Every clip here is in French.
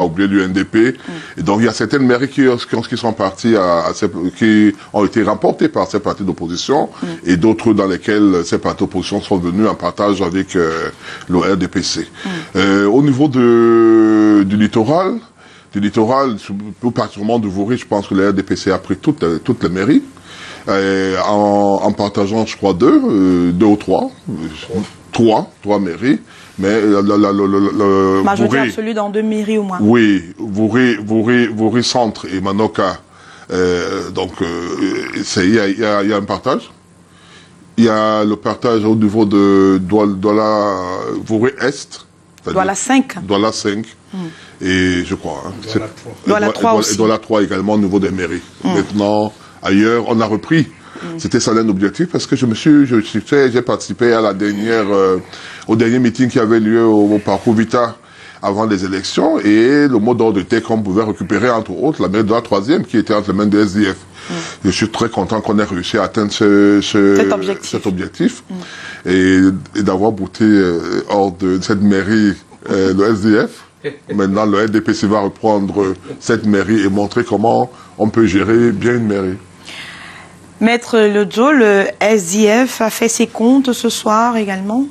oublié l'UNDP. Et donc, il y a certaines mairies qui sont parties qui ont été remportées par ces partis d'opposition et d'autres dans lesquelles ces partis d'opposition sont venus en partage avec le RDPC. Au niveau du littoral, plus particulièrement de Vouré, je pense que le RDPC a pris toutes les mairies. En partageant, je crois, deux ou trois mairies, mais majorité absolue dans 2 mairies au moins. Oui, Vouré Centre et Manoka, donc il y a un partage. Il y a le partage au niveau de Douala Vouré Est. Douala 5. Douala 5. Et je crois. Douala 3 aussi. Et Douala 3 également au niveau des mairies. Maintenant, ailleurs, on a repris. C'était ça l'objectif parce que j'ai participé à au dernier meeting qui avait lieu au Parcours Vita avant les élections et le mot d'ordre était qu'on pouvait récupérer entre autres la mairie de la 3e qui était entre les mains de SDF. Je suis très content qu'on ait réussi à atteindre cet objectif et d'avoir bouté hors de cette mairie le SDF. Maintenant, le RDPC va reprendre cette mairie et montrer comment on peut gérer bien une mairie. Maître Lodjo, le SDF a fait ses comptes ce soir également?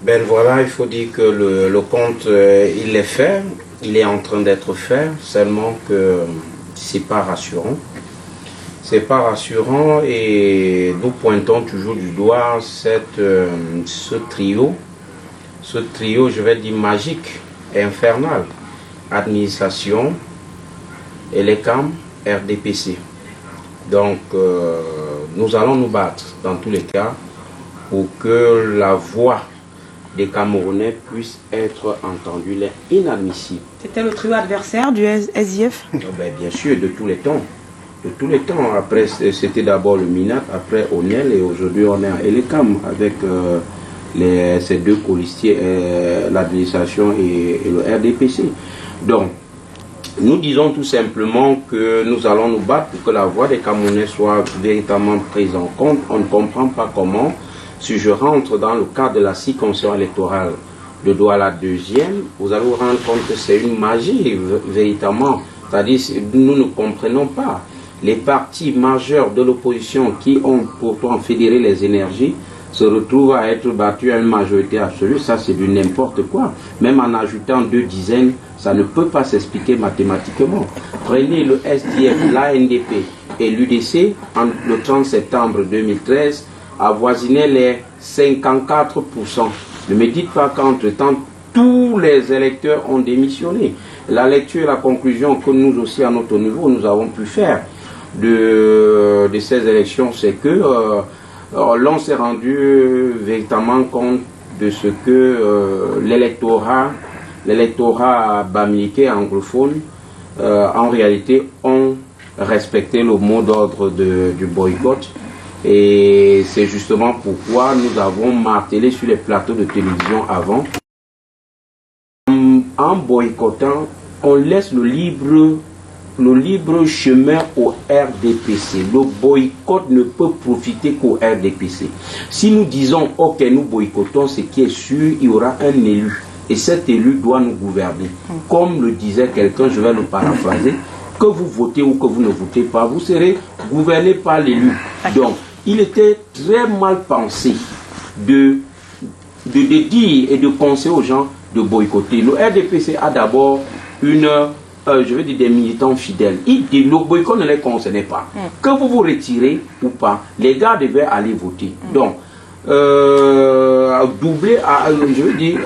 Ben voilà, il faut dire que le compte, il est fait, il est en train d'être fait, seulement que c'est pas rassurant. C'est pas rassurant et nous pointons toujours du doigt ce trio, je vais dire magique et infernal, administration, ELECAM, RDPC. Donc, nous allons nous battre dans tous les cas pour que la voix des Camerounais puisse être entendue. Il est inadmissible. C'était le trio adversaire du SDF? Ben, bien sûr, de tous les temps. De tous les temps. Après, c'était d'abord le MINAT, après ONEL, et aujourd'hui on est à ELECAM avec ces deux colistiers, l'administration et le RDPC. Donc, nous disons tout simplement que nous allons nous battre pour que la voix des Camerounais soit véritablement prise en compte. On ne comprend pas comment, si je rentre dans le cadre de la circonscription électorale de Douala 2e, vous allez vous rendre compte que c'est une magie, véritablement. C'est-à-dire, nous ne comprenons pas. Les partis majeurs de l'opposition qui ont pourtant fédéré les énergies se retrouvent à être battus à une majorité absolue. Ça, c'est du n'importe quoi. Même en ajoutant 2 dizaines, ça ne peut pas s'expliquer mathématiquement. Prenez le SDF, l'ANDP et l'UDC, le 30 septembre 2013, avoisinaient les 54%. Ne me dites pas qu'entre-temps, tous les électeurs ont démissionné. La lecture et la conclusion que nous aussi, à notre niveau, nous avons pu faire de ces élections, c'est que l'on s'est rendu véritablement compte de ce que l'électorat bamileke anglophone, en réalité, ont respecté le mot d'ordre du boycott. Et c'est justement pourquoi nous avons martelé sur les plateaux de télévision avant. En boycottant, on laisse le libre chemin au RDPC. Le boycott ne peut profiter qu'au RDPC. Si nous disons, ok, nous boycottons, ce qui est sûr, il y aura un élu. Et cet élu doit nous gouverner. Comme le disait quelqu'un, je vais le paraphraser, que vous votez ou que vous ne votez pas, vous serez gouverné par l'élu. Donc, il était très mal pensé de dire et de conseiller aux gens de boycotter. Le RDPC a d'abord je veux dire des militants fidèles. Le boycott ne les concernait pas. Que vous vous retirez ou pas, les gars devaient aller voter. Donc, doubler, je veux dire,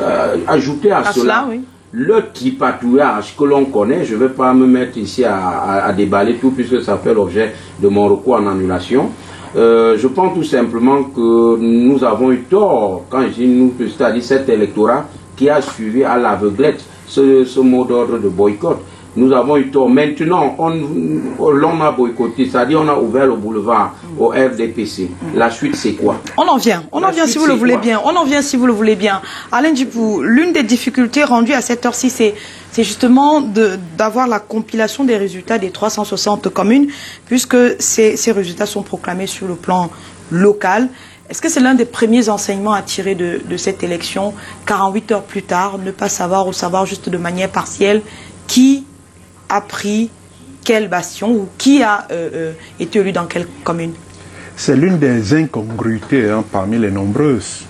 ajouter à cela oui, le tripatouillage que l'on connaît. Je ne vais pas me mettre ici à déballer tout puisque ça fait l'objet de mon recours en annulation. Je pense tout simplement que nous avons eu tort, quand je dis nous, c'est-à-dire cet électorat qui a suivi à l'aveuglette ce mot d'ordre de boycott. Nous avons eu tort. Maintenant, l'on a boycotté, c'est-à-dire on a ouvert le boulevard au RDPC. La suite, c'est quoi? On en vient si vous le voulez bien. On en vient si vous le voulez bien. Alain Djibou, l'une des difficultés rendues à cette heure-ci, c'est justement d'avoir la compilation des résultats des 360 communes, puisque ces résultats sont proclamés sur le plan local. Est-ce que c'est l'un des premiers enseignements à tirer de cette élection, 48 heures plus tard, ne pas savoir ou savoir juste de manière partielle qui a pris quel bastion ou qui a été élu dans quelle commune? C'est l'une des incongruités parmi les nombreuses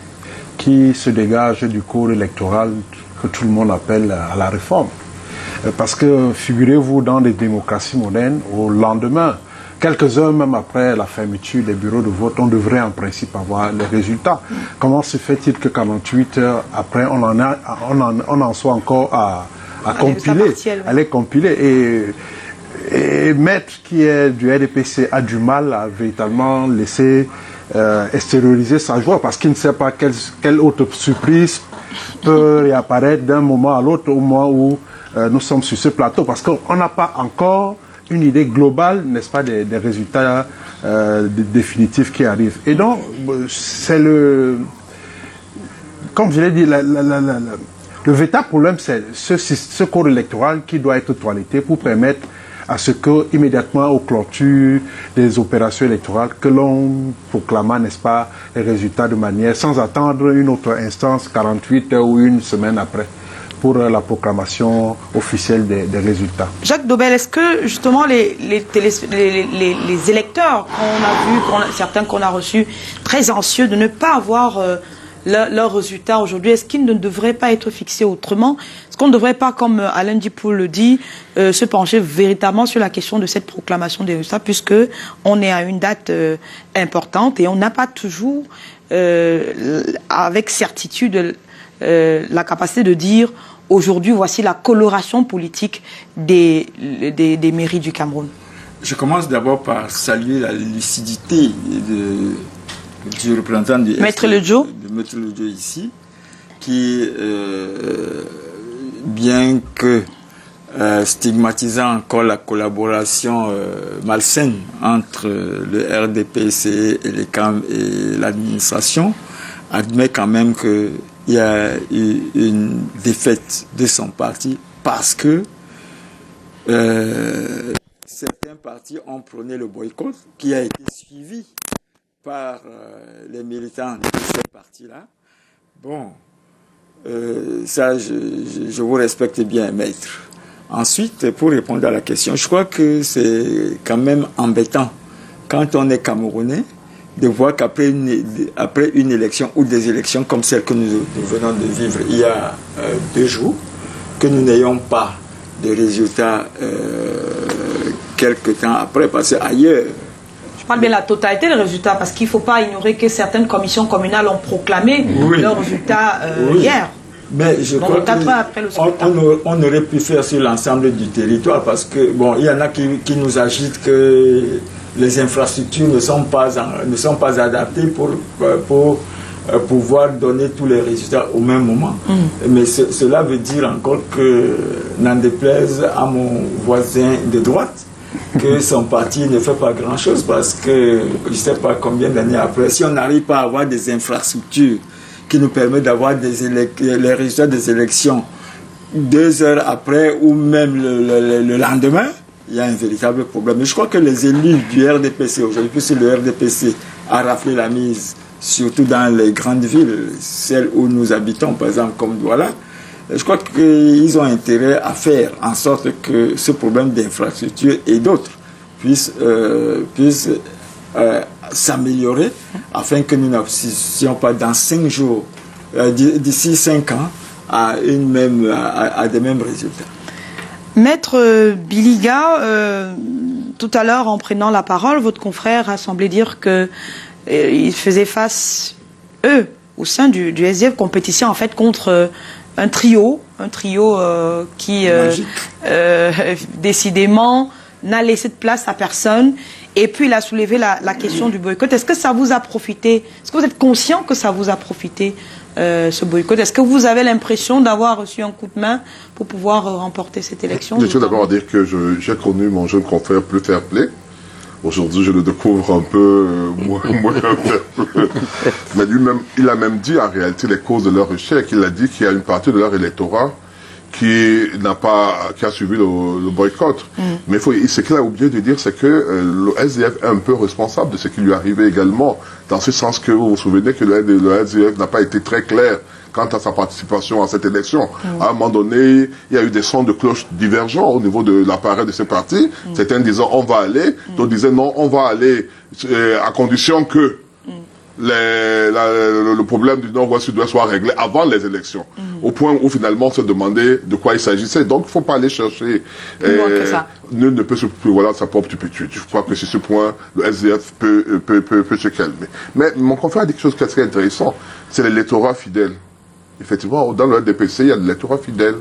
qui se dégagent du cours électoral que tout le monde appelle à la réforme. Parce que figurez-vous, dans des démocraties modernes, au lendemain, quelques heures même après la fermeture des bureaux de vote, on devrait en principe avoir les résultats. Comment se fait-il que 48 heures après, on en soit encore à compiler, à les compiler? Et Maître, qui est du RDPC, a du mal à véritablement laisser extérioriser sa joie parce qu'il ne sait pas quelle autre surprise peut réapparaître d'un moment à l'autre au moment où nous sommes sur ce plateau. Parce qu'on n'a pas encore une idée globale, n'est-ce pas, des résultats définitifs qui arrivent. Et donc, c'est comme je l'ai dit, le véritable problème, c'est ce corps électoral qui doit être toiletté pour permettre à ce que, immédiatement aux clôtures des opérations électorales, que l'on proclama, n'est-ce pas, les résultats de manière, sans attendre une autre instance, 48 heures ou une semaine après, pour la proclamation officielle des résultats. Jacques Dobel, est-ce que justement les électeurs qu'on a vus, certains qu'on a reçus, très anxieux de ne pas avoir leurs résultats aujourd'hui, est-ce qu'ils ne devraient pas être fixés autrement? Est-ce qu'on ne devrait pas, comme Alain Djipo le dit, se pencher véritablement sur la question de cette proclamation des résultats, puisque on est à une date importante et on n'a pas toujours, avec certitude, la capacité de dire aujourd'hui, voici la coloration politique des mairies du Cameroun? Je commence d'abord par saluer la lucidité du représentant du Maître Ledjo ici, qui, bien que stigmatisant encore la collaboration malsaine entre le RDPC et les CAM et l'administration, admet quand même qu'il y a eu une défaite de son parti parce que certains partis ont prôné le boycott qui a été suivi par les militants de ces partis-là. Bon, ça, je vous respecte bien, maître. Ensuite, pour répondre à la question, je crois que c'est quand même embêtant, quand on est Camerounais, de voir qu'après une élection ou des élections comme celle que nous venons de vivre il y a 2 jours, que nous n'ayons pas de résultats quelques temps après, parce qu'ailleurs, je parle bien de la totalité des résultats, parce qu'il ne faut pas ignorer que certaines commissions communales ont proclamé leurs résultats hier. Mais je crois qu'on aurait pu faire sur l'ensemble du territoire, parce que, bon, il y en a qui nous agitent que les infrastructures ne sont pas adaptées pour pouvoir donner tous les résultats au même moment. Mais cela veut dire encore que, n'en déplaise à mon voisin de droite, que son parti ne fait pas grand-chose, parce que je ne sais pas combien d'années après, si on n'arrive pas à avoir des infrastructures qui nous permettent d'avoir les résultats des élections 2 heures après ou même le lendemain, il y a un véritable problème. Mais je crois que les élus du RDPC aujourd'hui, puisque le RDPC a raflé la mise, surtout dans les grandes villes, celles où nous habitons, par exemple comme Douala, je crois qu'ils ont intérêt à faire en sorte que ce problème d'infrastructure et d'autres puissent s'améliorer, afin que nous n'aboutissions pas dans 5 jours, d'ici 5 ans, à des mêmes résultats. Maître Biliga, tout à l'heure, en prenant la parole, votre confrère a semblé dire qu'ils faisaient face, eux, au sein du SDF, compétition en fait contre un trio qui décidément n'a laissé de place à personne. Et puis il a soulevé la question du boycott. Est-ce que ça vous a profité? Est-ce que vous êtes conscient que ça vous a profité, ce boycott? Est-ce que vous avez l'impression d'avoir reçu un coup de main pour pouvoir remporter cette élection? Je tiens d'abord à dire que j'ai connu mon jeune confrère plus fair-play. Aujourd'hui, je le découvre un peu moins fair-play. Mais lui-même, il a même dit en réalité les causes de leur échec. Il a dit qu'il y a une partie de leur électorat qui a suivi le boycott. Mais ce qu'il a oublié de dire, c'est que le SDF est un peu responsable de ce qui lui est arrivé également, dans ce sens que vous vous souvenez que le SDF n'a pas été très clair quant à sa participation à cette élection. À un moment donné, il y a eu des sons de cloche divergents au niveau de l'appareil de ce parti. Certains disaient on va aller, d'autres disaient non, on va aller à condition que le problème du Nord-Ouest-Sud-Ouest soit réglé avant les élections. Au point où finalement on se demandait de quoi il s'agissait. Donc il ne faut pas aller chercher. Nul ne peut se prévaloir de sa propre turpitude. Je crois que sur ce point, le SDF peut se calmer. Mais mon confrère a dit quelque chose qui est très intéressant. C'est l'électorat fidèle. Effectivement, dans le RDPC, il y a de l'électorat fidèle.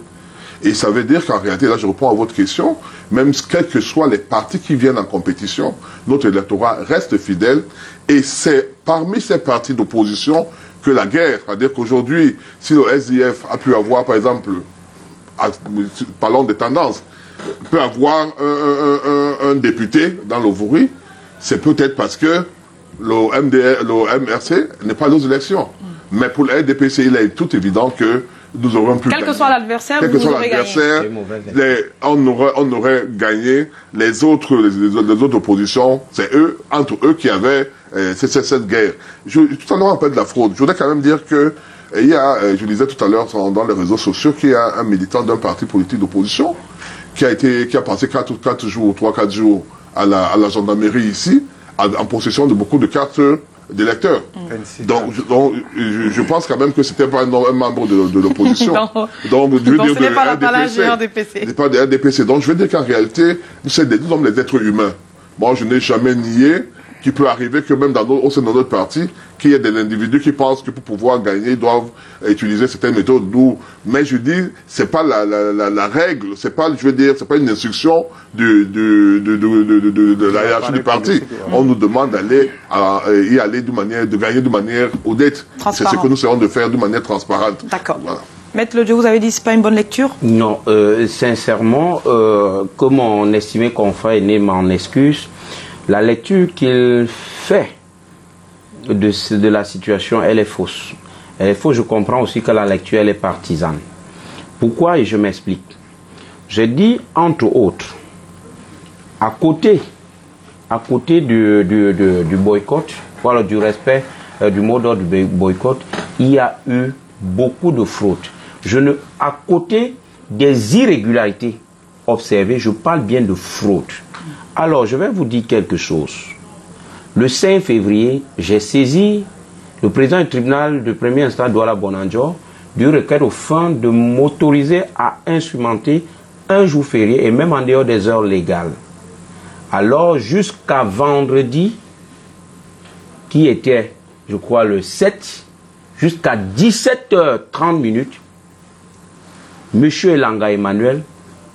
Et ça veut dire qu'en réalité, là je réponds à votre question, même quels que soient les partis qui viennent en compétition, notre électorat reste fidèle. Et c'est parmi ces partis d'opposition que la guerre, c'est-à-dire qu'aujourd'hui, si le SDF a pu avoir, par exemple, parlons des tendances, peut avoir un député dans le Vaury, c'est peut-être parce que le MRC n'est pas aux élections. Mais pour le RDPC, il est tout évident que nous aurons pu Quel que soit l'adversaire, vous aurez gagné. On aurait gagné. Les autres oppositions, c'est eux, entre eux, qui avaient cette guerre. Tout à l'heure, on parle de la fraude. Je voudrais quand même dire que il y a, je disais tout à l'heure dans les réseaux sociaux, qu'il y a un militant d'un parti politique d'opposition qui a passé 4 jours, 3-4 jours à la gendarmerie ici, en possession de beaucoup de cartes d'électeurs. Donc, je pense quand même que c'était pas un membre de l'opposition. Donc, je veux dire, ce n'est pas l'apanage du RDPC. Ce n'est pas de RDPC. Donc, je veux dire qu'en réalité, nous sommes des êtres humains. Moi, je n'ai jamais nié qu'il peut arriver que même au sein de notre parti, qu'il y ait des individus qui pensent que pour pouvoir gagner, ils doivent utiliser certaines méthodes. Mais je dis, c'est pas la règle, c'est pas, je veux dire, c'est pas une instruction de la hiérarchie du parti. On nous demande d'aller de gagner de manière honnête. C'est ce que nous essayons de faire de manière transparente. D'accord. Voilà. Maître Lodieu, vous avez dit que ce n'est pas une bonne lecture? Non, sincèrement, comme on estimait qu'on ferait m'en excuse, la lecture qu'il fait de la situation, elle est fausse. Elle est fausse, je comprends aussi que la lecture, elle est partisane. Pourquoi? Et je m'explique. J'ai dit, entre autres, à côté du boycott, voilà, du respect du mot d'ordre du boycott, il y a eu beaucoup de fraudes. À côté des irrégularités observées, je parle bien de fraude. Alors, je vais vous dire quelque chose. Le 5 février, j'ai saisi le président du tribunal de premier instant, Douala Bonanjo, du requête aux fins de m'autoriser à instrumenter un jour férié et même en dehors des heures légales. Alors, jusqu'à vendredi, qui était, je crois, le 7, jusqu'à 17h30, M. Elanga Emmanuel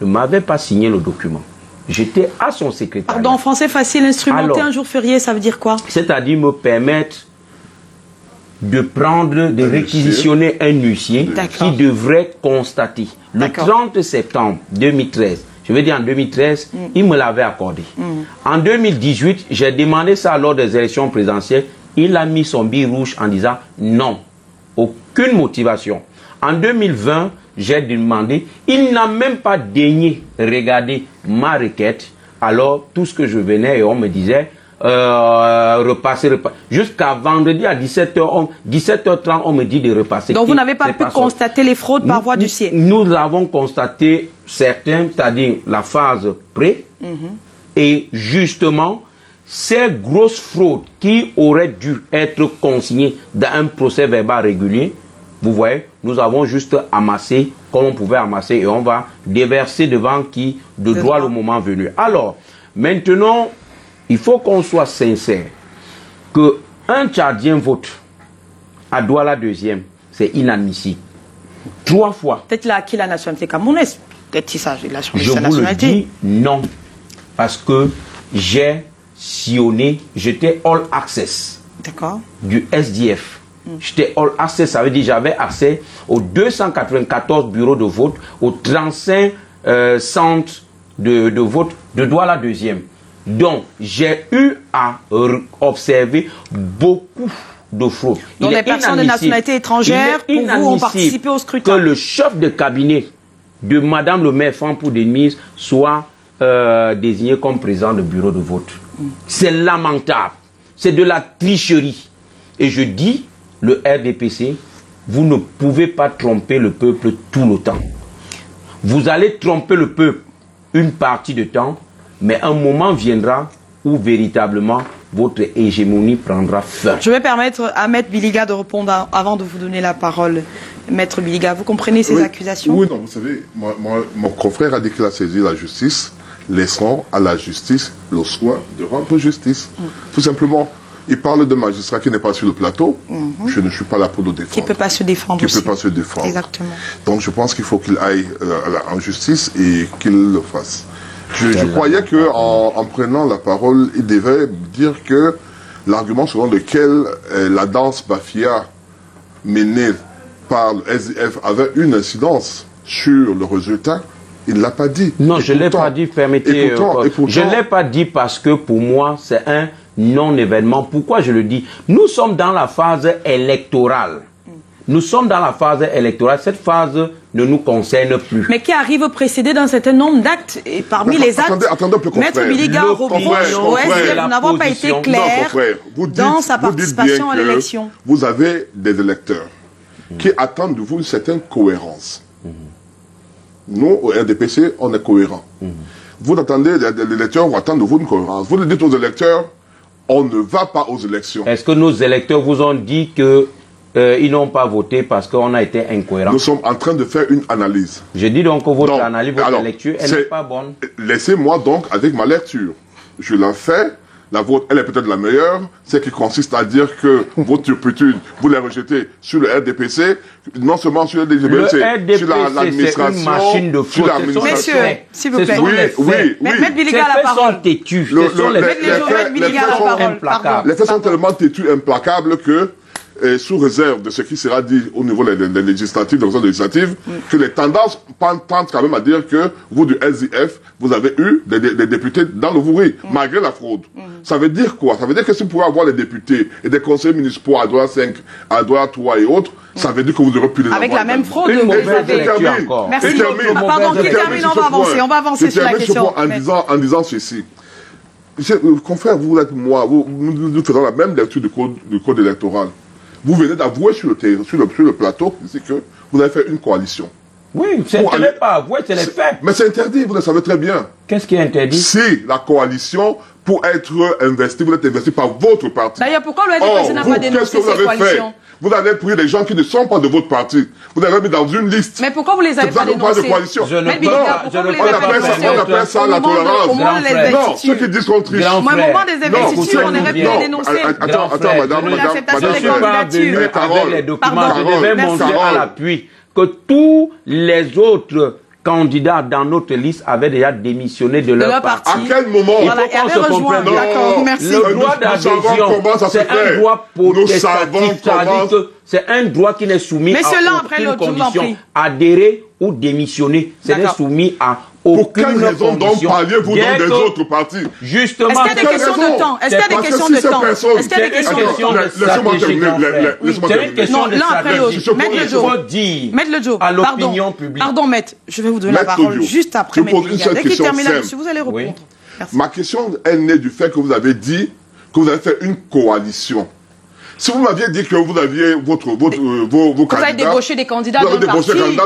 ne m'avait pas signé le document. J'étais à son secrétariat. Pardon, en français facile, instrumenter un jour férié, ça veut dire quoi? C'est-à-dire me permettre de réquisitionner un huissier qui devrait constater. Le 30 septembre 2013, je veux dire en 2013, il me l'avait accordé. En 2018, j'ai demandé ça lors des élections présidentielles. Il a mis son billet rouge en disant non, aucune motivation. En 2020, j'ai demandé, il n'a même pas daigné regarder ma requête. Alors, tout ce que je venais et on me disait, repasser. Jusqu'à vendredi à 17h30, on me dit de repasser. Donc, vous n'avez pas pu constater les fraudes par voie d'huissier? Nous avons constaté certains, c'est-à-dire la phase pré, et justement, ces grosses fraudes qui auraient dû être consignées dans un procès verbal régulier, vous voyez, nous avons juste amassé comme on pouvait amasser et on va déverser devant qui de droit le moment venu. Alors, maintenant, il faut qu'on soit sincère que un Tchadien vote à Douala deuxième, c'est inadmissible. 3 fois. Peut-être qu'il a acquis la nationalité camerounaise. Peut-être qu'il a changé sa nationalité. Je vous le dis, non. Parce que j'ai sillonné, j'étais all access du SDF. J'étais all access, ça veut dire j'avais accès aux 294 bureaux de vote, aux 35 centres de vote de Douala deuxième. Donc, j'ai eu à observer beaucoup de fraudes. Donc, les personnes de nationalité étrangère, pour vous, ont participé au scrutin. Que le chef de cabinet de Madame le maire Fampour Denise soit désigné comme président du bureau de vote. C'est lamentable. C'est de la tricherie. Et je dis, le RDPC, vous ne pouvez pas tromper le peuple tout le temps. Vous allez tromper le peuple une partie du temps, mais un moment viendra où véritablement votre hégémonie prendra fin. Je vais permettre à Maître Biliga de répondre avant de vous donner la parole. Maître Biliga, vous comprenez ces accusations? Oui, non, vous savez, mon confrère a dit qu'il a saisi la justice. Laissons à la justice le soin de rendre justice. Tout simplement, il parle de magistrat qui n'est pas sur le plateau. Je ne suis pas là pour le défendre. Qui ne peut pas se défendre. Qui ne peut pas se défendre. Exactement. Donc je pense qu'il faut qu'il aille en justice et qu'il le fasse. Je croyais qu'en prenant la parole, il devait dire que l'argument selon lequel la danse Bafia menée par le SDF avait une incidence sur le résultat. Il ne l'a pas dit. Non, je ne l'ai pas dit, permettez. Je ne l'ai pas dit parce que pour moi, c'est un non-événement. Pourquoi je le dis? Nous sommes dans la phase électorale. Nous sommes dans la phase électorale. Cette phase ne nous concerne plus. Mais qui arrive précédé d'un certain nombre d'actes. Et parmi les actes, attendez un peu, Maître Biliga reproche au SDF de n'avoir pas été clair dans sa participation à l'élection. Vous avez des électeurs qui attendent de vous une certaine cohérence. Nous, au RDPC, on est cohérents. Vous attendez, les électeurs vont attendre de vous une cohérence. Vous dites aux électeurs, on ne va pas aux élections. Est-ce que nos électeurs vous ont dit que ils n'ont pas voté parce qu'on a été incohérents? Nous sommes en train de faire une analyse. Je dis donc que votre analyse, votre lecture, elle n'est pas bonne. Laissez-moi donc avec ma lecture. Je la fais. La vôtre, elle est peut-être la meilleure, c'est qui consiste à dire que votre turpitude, vous la rejetez sur le RDPC, non seulement sur le RDPC, sur l'administration, c'est une machine de fraude. Messieurs, s'il vous plaît. Oui. Maître Biliga a la parole. Têtus. Les faits sont tellement têtus, implacables que, sous réserve de ce qui sera dit au niveau des législatives, des réseaux législatives, que les tendances tentent quand même à dire que vous, du SDF, vous avez eu des députés dans le Vouri, malgré la fraude. Ça veut dire quoi? Ça veut dire que si vous pouvez avoir des députés et des conseillers municipaux à Douala 5, à Douala 3 et autres, ça veut dire que vous aurez pu les avoir. Avec la même fraude, une mauvaise lecture encore. Merci. Pardon, qui termine, on va avancer sur la question. En disant ceci. Confrère, vous êtes moi, nous faisons la même lecture du code électoral. Vous venez d'avouer sur le plateau que vous avez fait une coalition. Oui, ce n'est pas avoué, c'est les faits. Mais c'est interdit, vous le savez très bien. Qu'est-ce qui est interdit? Si la coalition, pour être investi, vous êtes investi par votre parti. D'ailleurs, pourquoi le RDPC n'a pas dénoncé ces coalitions? Vous avez pris des gens qui ne sont pas de votre parti. Vous avez mis dans une liste. Mais pourquoi vous les avez pas dénoncés? On appelle ça la tolérance. Non, ceux qui disent qu'on triche. Au moment des investitures, on aurait pu les dénoncer. Attends, madame. L'acceptation des Je suis pas venu avec les documents. Je devais montrer à l'appui que tous les autres candidats dans notre liste avaient déjà démissionné de leur parti. À quel moment? Il faut qu'on se comprenne. Le droit d'adhésion, c'est un droit protestatif. C'est un droit qui n'est soumis à aucune condition. Adhérer ou démissionner, ce n'est soumis à aucune condition. Pour quelle raison donc parliez-vous donc des autres partis? Justement, est-ce qu'il y a des questions de temps? Est-ce qu'il y a des questions de temps? Est-ce qu'il y a des questions de temps? C'est une question de stratégie. Maître Le Jo, à l'opinion publique. Pardon, maître, je vais vous donner la parole juste après. Dès qu'il termine là-dessus, vous allez répondre. Ma question est née du fait que vous avez dit que vous avez fait une coalition. Si vous m'aviez dit que vous aviez vos candidats... Vous avez débauché des candidats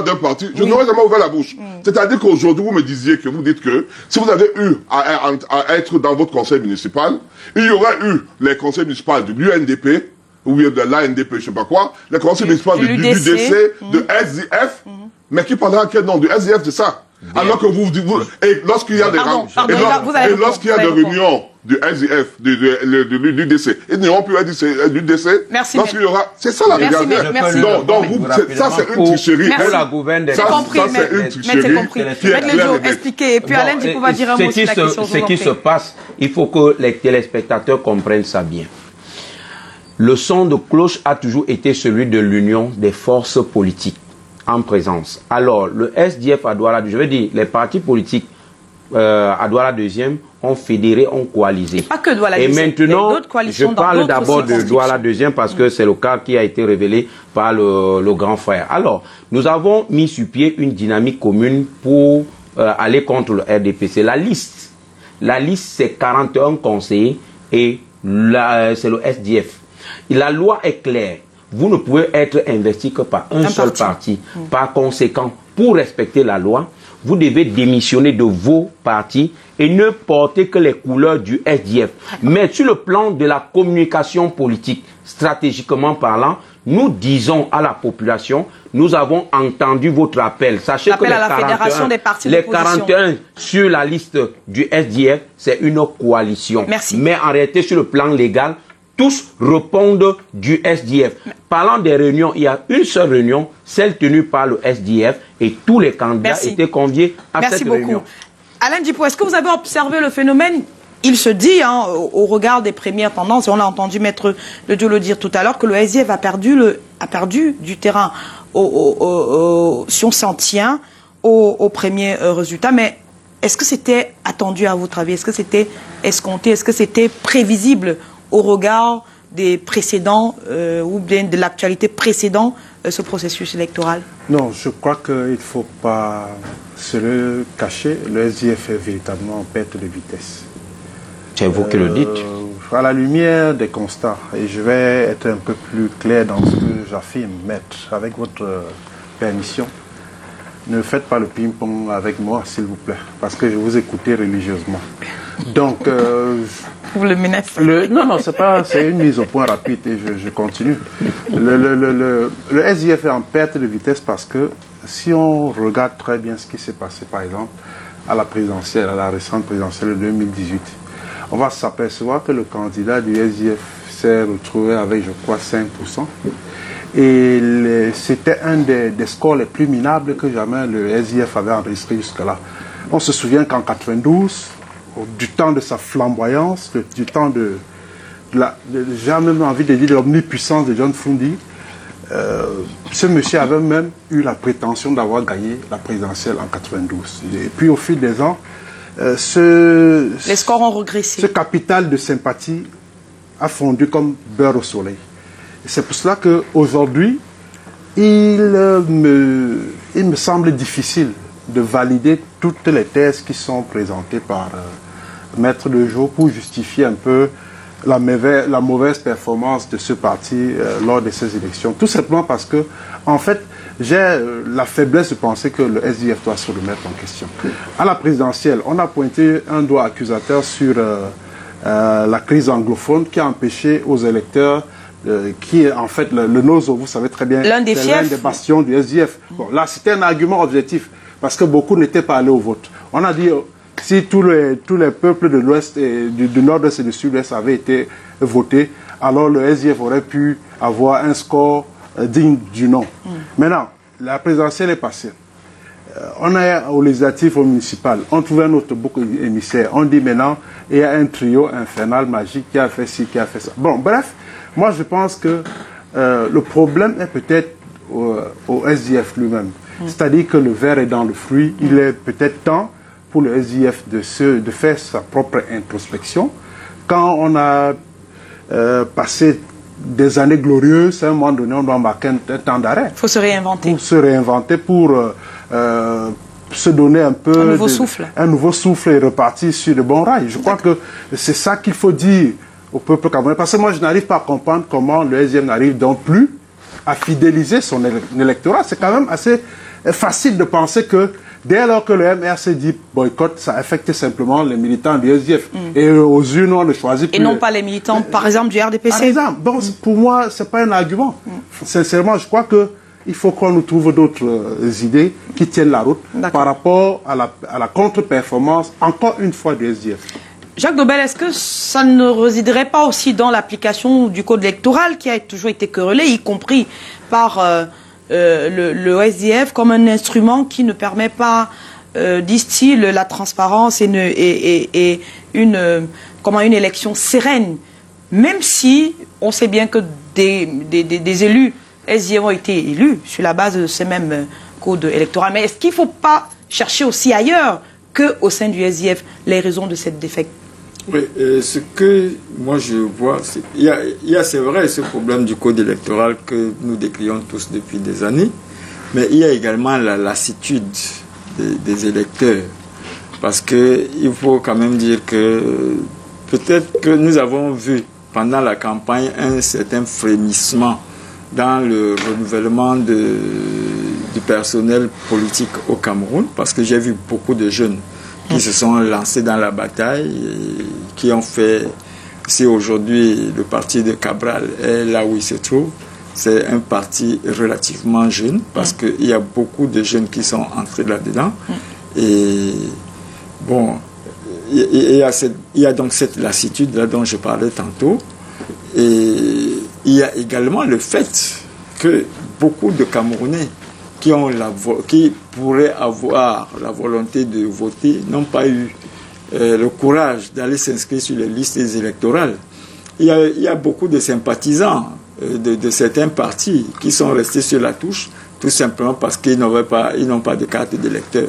d'un parti. Je n'aurais jamais ouvert la bouche. C'est-à-dire qu'aujourd'hui, vous me disiez que vous dites que si vous avez eu à être dans votre conseil municipal, il y aurait eu les conseils municipaux de l'UNDP, ou bien de l'ANDP, je ne sais pas quoi, les conseils municipaux du DC, de SDF, mais qui parlera quel nom? Du SDF, c'est ça. Alors que et lorsqu'il y a des réunions du SDF, du DC, ils n'auront plus du DC. Merci. Lorsqu'il y aura, c'est ça la réalité. Donc, ça c'est une tricherie. C'est compris, c'est compris. Maître Le Jo, expliquez. Et puis Alain Djikou va dire un mot sur la question. Ce qui se passe, il faut que les téléspectateurs comprennent ça bien. Le son de cloche a toujours été celui de l'union des forces politiques en présence. Alors, le SDF à Douala, je veux dire, les partis politiques à Douala 2e ont fédéré, ont coalisé. Pas que Douala 2e. Et maintenant, je parle d'abord de Douala 2e parce que c'est le cas qui a été révélé par le grand frère. Alors, nous avons mis sur pied une dynamique commune pour aller contre le RDPC. La liste, c'est 41 conseillers et c'est le SDF. Et la loi est claire. Vous ne pouvez être investi que par un seul parti. Par conséquent, pour respecter la loi, vous devez démissionner de vos partis et ne porter que les couleurs du SDF. Mais sur le plan de la communication politique, stratégiquement parlant, nous disons à la population, nous avons entendu votre appel. Sachez que les 41 sur la liste du SDF, c'est une coalition. Merci. Mais en réalité, sur le plan légal, tous répondent du SDF. Parlant des réunions, il y a une seule réunion, celle tenue par le SDF, et tous les candidats étaient conviés à cette réunion. Merci beaucoup. Alain Djipo, est-ce que vous avez observé le phénomène? Il se dit, au regard des premières tendances, et on a entendu Maître Le Dieu le dire tout à l'heure, que le SDF a perdu du terrain si on s'en tient aux premiers résultats. Mais est-ce que c'était attendu à votre avis? Est-ce que c'était escompté? Est-ce que c'était prévisible au regard des précédents ou bien de l'actualité précédant ce processus électoral? Non, je crois qu'il ne faut pas se le cacher. Le SDF est véritablement en perte de vitesse. C'est vous qui le dites. À la lumière des constats, et je vais être un peu plus clair dans ce que j'affirme, maître, avec votre permission, ne faites pas le ping-pong avec moi, s'il vous plaît, parce que je vous écoutais religieusement. Donc, vous le menacez. Non, c'est une mise au point rapide et je continue. Le SDF est en perte de vitesse parce que si on regarde très bien ce qui s'est passé, par exemple, à la présidentielle, à la récente présidentielle de 2018, on va s'apercevoir que le candidat du SDF s'est retrouvé avec, je crois, 5%. Et c'était un des scores les plus minables que jamais le SDF avait enregistré jusque-là. On se souvient qu'en 92, du temps de sa flamboyance, du temps j'ai même envie de dire de l'omnipuissance de John Fundi, ce monsieur avait même eu la prétention d'avoir gagné la présidentielle en 92. Et puis au fil des ans, les scores ont régressé. Ce capital de sympathie a fondu comme beurre au soleil. C'est pour cela qu'aujourd'hui, il me semble difficile de valider toutes les thèses qui sont présentées par Maître Lejour pour justifier un peu la mauvaise performance de ce parti lors de ces élections. Tout simplement parce que, en fait, j'ai la faiblesse de penser que le SDF doit se remettre en question. À la présidentielle, on a pointé un doigt accusateur sur la crise anglophone qui a empêché aux électeurs qui est en fait le NOZO, vous savez très bien, l'un des bastions du SDF. Bon, là, c'était un argument objectif, parce que beaucoup n'étaient pas allés au vote. On a dit, si tous les peuples de l'Ouest, du Nord-Est et du Sud-Est avaient été votés, alors le SDF aurait pu avoir un score digne du nom. Maintenant, la présidentielle est passée. On est aux législatives, au municipal. On trouve un autre bouc émissaire. On dit maintenant, il y a un trio infernal magique qui a fait ci, qui a fait ça. Bon, bref. Moi, je pense que le problème est peut-être au SDF lui-même. C'est-à-dire que le verre est dans le fruit. Il est peut-être temps pour le SDF de faire sa propre introspection. Quand on a passé des années glorieuses, à un moment donné, on doit marquer un temps d'arrêt. Il faut se réinventer. Pour se réinventer, pour se donner un peu... Un nouveau souffle et repartir sur de bons rails. Je crois que c'est ça qu'il faut dire au peuple camerounais. Parce que moi, je n'arrive pas à comprendre comment le SDF n'arrive donc plus à fidéliser son électorat. C'est quand même assez facile de penser que dès lors que le MRC dit boycott, ça affecte simplement les militants du SDF. Et aux urnes, on ne choisit plus. Et non pas les militants, par exemple, du RDPC. Par exemple. Donc, pour moi, ce n'est pas un argument. Sincèrement, je crois qu'il faut qu'on nous trouve d'autres idées qui tiennent la route par rapport à la contre-performance, encore une fois, du SDF. Jacques Dobel, est-ce que ça ne résiderait pas aussi dans l'application du code électoral qui a toujours été querellé, y compris par le SDF, comme un instrument qui ne permet pas, disent-ils, la transparence et une élection sereine, même si on sait bien que des élus SDF ont été élus sur la base de ces mêmes codes électoraux. Mais est-ce qu'il ne faut pas chercher aussi ailleurs qu'au sein du SDF, les raisons de cette défaite? Oui, ce que moi je vois, il y a c'est vrai ce problème du code électoral que nous décrions tous depuis des années, mais il y a également la lassitude des électeurs. Parce qu'il faut quand même dire que peut-être que nous avons vu pendant la campagne un certain frémissement dans le renouvellement du personnel politique au Cameroun, parce que j'ai vu beaucoup de jeunes qui se sont lancés dans la bataille, et qui ont fait, si aujourd'hui le parti de Cabral est là où il se trouve, c'est un parti relativement jeune, parce qu'il y a beaucoup de jeunes qui sont entrés là-dedans. Et bon, il y a donc cette lassitude là dont je parlais tantôt. Et il y a également le fait que beaucoup de Camerounais qui pourraient avoir la volonté de voter n'ont pas eu le courage d'aller s'inscrire sur les listes électorales. Il y a beaucoup de sympathisants de certains partis qui sont restés sur la touche, tout simplement parce qu'ils n'ont pas de carte d'électeur.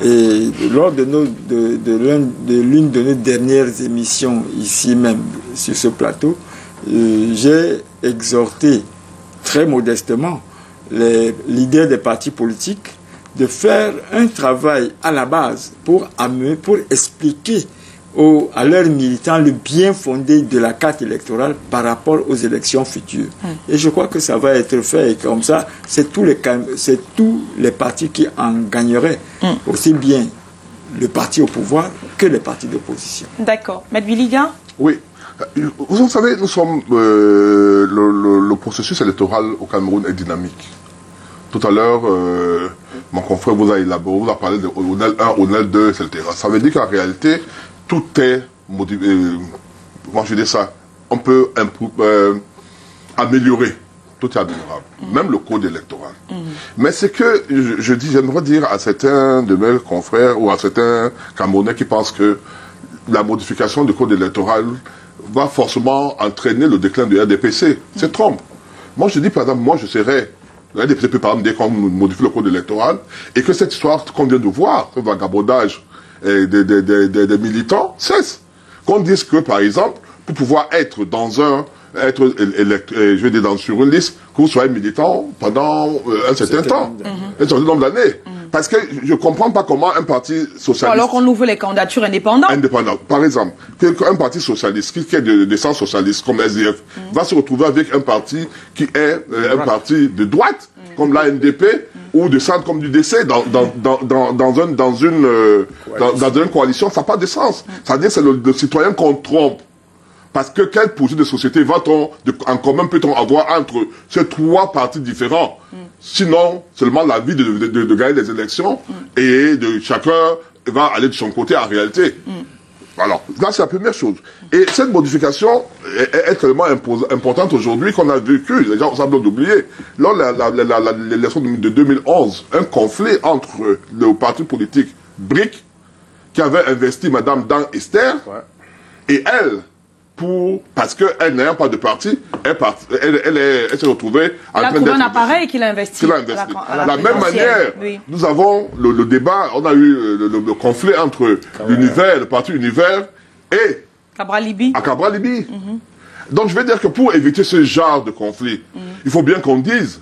Et lors de l'une de nos dernières émissions ici même sur ce plateau, j'ai exhorté très modestement les leaders des partis politiques de faire un travail à la base pour expliquer à leurs militants le bien fondé de la carte électorale par rapport aux élections futures. Et je crois que ça va être fait, et comme ça, c'est tous les partis qui en gagneraient, aussi bien le parti au pouvoir que les partis d'opposition. D'accord. Maître Biliga? Oui. Vous savez, nous sommes le processus électoral au Cameroun est dynamique. Tout à l'heure, mon confrère vous a élaboré, vous a parlé de ONEL 1, ONEL 2, etc. Ça veut dire qu'en réalité, tout est modifié. Moi, je dis ça. On peut améliorer. Tout est améliorable. Même le code électoral. Mais c'est que, j'aimerais dire à certains de mes confrères ou à certains Camerounais qui pensent que la modification du code électoral va forcément entraîner le déclin du RDPC. C'est trompe. Moi, je dis, par exemple, moi, je serais... Le RDPC peut, par exemple, dire qu'on modifie le code électoral et que cette histoire qu'on vient de voir, ce vagabondage des militants, cesse. Qu'on dise que, par exemple, pour pouvoir être sur une liste, que vous soyez militant pendant un certain temps, un certain nombre d'années. Parce que je ne comprends pas comment un parti socialiste... Alors qu'on ouvre les candidatures indépendantes. Par exemple, qu'un parti socialiste, qui est de sens socialiste, comme SDF, va se retrouver avec un parti qui est un parti de droite, comme l'ANDP, ou de centre comme du DC, dans une coalition, ça n'a pas de sens. C'est-à-dire que c'est le citoyen qu'on trompe. Parce que quel projet de société va-t-on, en commun peut-on avoir entre ces trois partis différents? Sinon, seulement la vie de gagner des élections et de chacun va aller de son côté en réalité. Alors, là, c'est la première chose. Et cette modification est tellement importante aujourd'hui qu'on a vécu, les gens semblent l'oublier. Lors de l'élection de 2011, un conflit entre le parti politique BRIC, qui avait investi Madame Dan Esther, et elle, parce qu'elle n'ayant pas de parti, elle s'est retrouvée en train d'être... un appareil qu'il a investi. De la même manière, nous avons le débat, on a eu le conflit entre le parti Univers et Cabral Liby. Donc je veux dire que pour éviter ce genre de conflit, il faut bien qu'on dise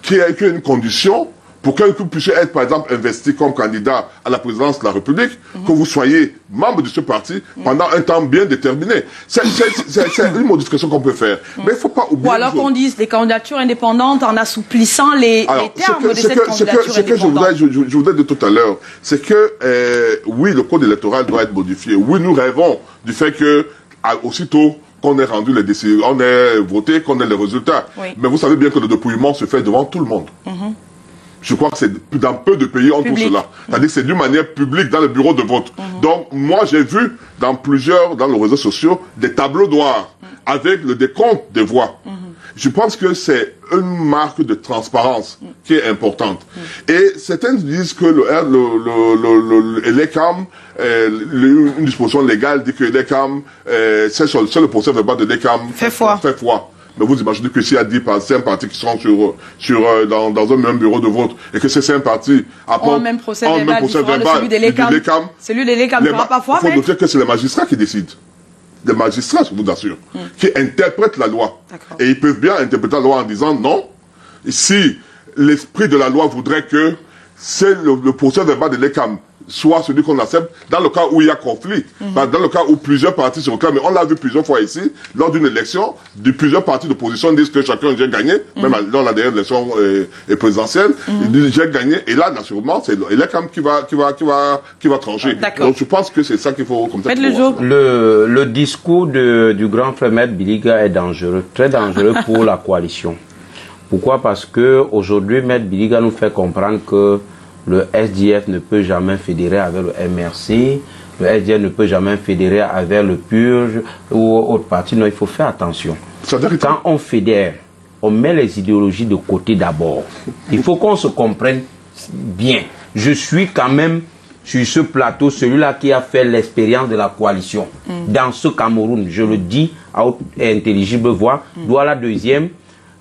qu'il y a une condition pour que vous puissiez être, par exemple, investi comme candidat à la présidence de la République, que vous soyez membre de ce parti pendant un temps bien déterminé. C'est une modification qu'on peut faire. Mais il ne faut pas oublier... Ou alors qu'on dise des candidatures indépendantes en assouplissant les termes de cette candidature indépendante. Je voudrais dire tout à l'heure, c'est que, oui, le code électoral doit être modifié. Oui, nous rêvons du fait que, aussitôt qu'on ait rendu les décisions, on ait voté, qu'on ait les résultats. Oui. Mais vous savez bien que le dépouillement se fait devant tout le monde. Je crois que c'est dans peu de pays on trouve cela. C'est-à-dire que c'est d'une manière publique dans le bureau de vote. Donc, moi, j'ai vu dans les réseaux sociaux, des tableaux noirs avec le décompte des voix. Je pense que c'est une marque de transparence qui est importante. Et certains disent que l'ECAM, une disposition légale dit que l'ECAM, c'est le procès verbal de l'ECAM fait foi. Mais vous imaginez que s'il y a 10 partis, 5 partis qui sont dans un même bureau de vote, et que ces 5 partis ont un même procès verbal différent de celui de l'ECAM. Celui de l'ECAM ne fera pas foi. Il faut noter que c'est les magistrats qui décident. Les magistrats, je vous assure, qui interprètent la loi. Et ils peuvent bien interpréter la loi en disant non, si l'esprit de la loi voudrait que c'est le procès verbal de l'ECAM soit celui qu'on accepte, dans le cas où il y a conflit, dans le cas où plusieurs partis se réclament, on l'a vu plusieurs fois ici, lors d'une élection, plusieurs partis d'opposition disent que chacun j'ai gagné, même dans la dernière élection présidentielle, ils disent j'ai gagné, et là, naturellement, c'est l'ECAM qui va trancher. Donc je pense que c'est ça qu'il faut comme ça. Le discours du grand frère Maître Biliga est dangereux, très dangereux pour la coalition. Pourquoi? Parce que aujourd'hui, Maître Biliga nous fait comprendre que le SDF ne peut jamais fédérer avec le MRC, le SDF ne peut jamais fédérer avec le Purge ou autre parti. Non, il faut faire attention. Quand on fédère, on met les idéologies de côté d'abord. Il faut qu'on se comprenne bien. Je suis quand même sur ce plateau, celui-là qui a fait l'expérience de la coalition. Dans ce Cameroun, je le dis à haute et intelligible voix, Douala deuxième.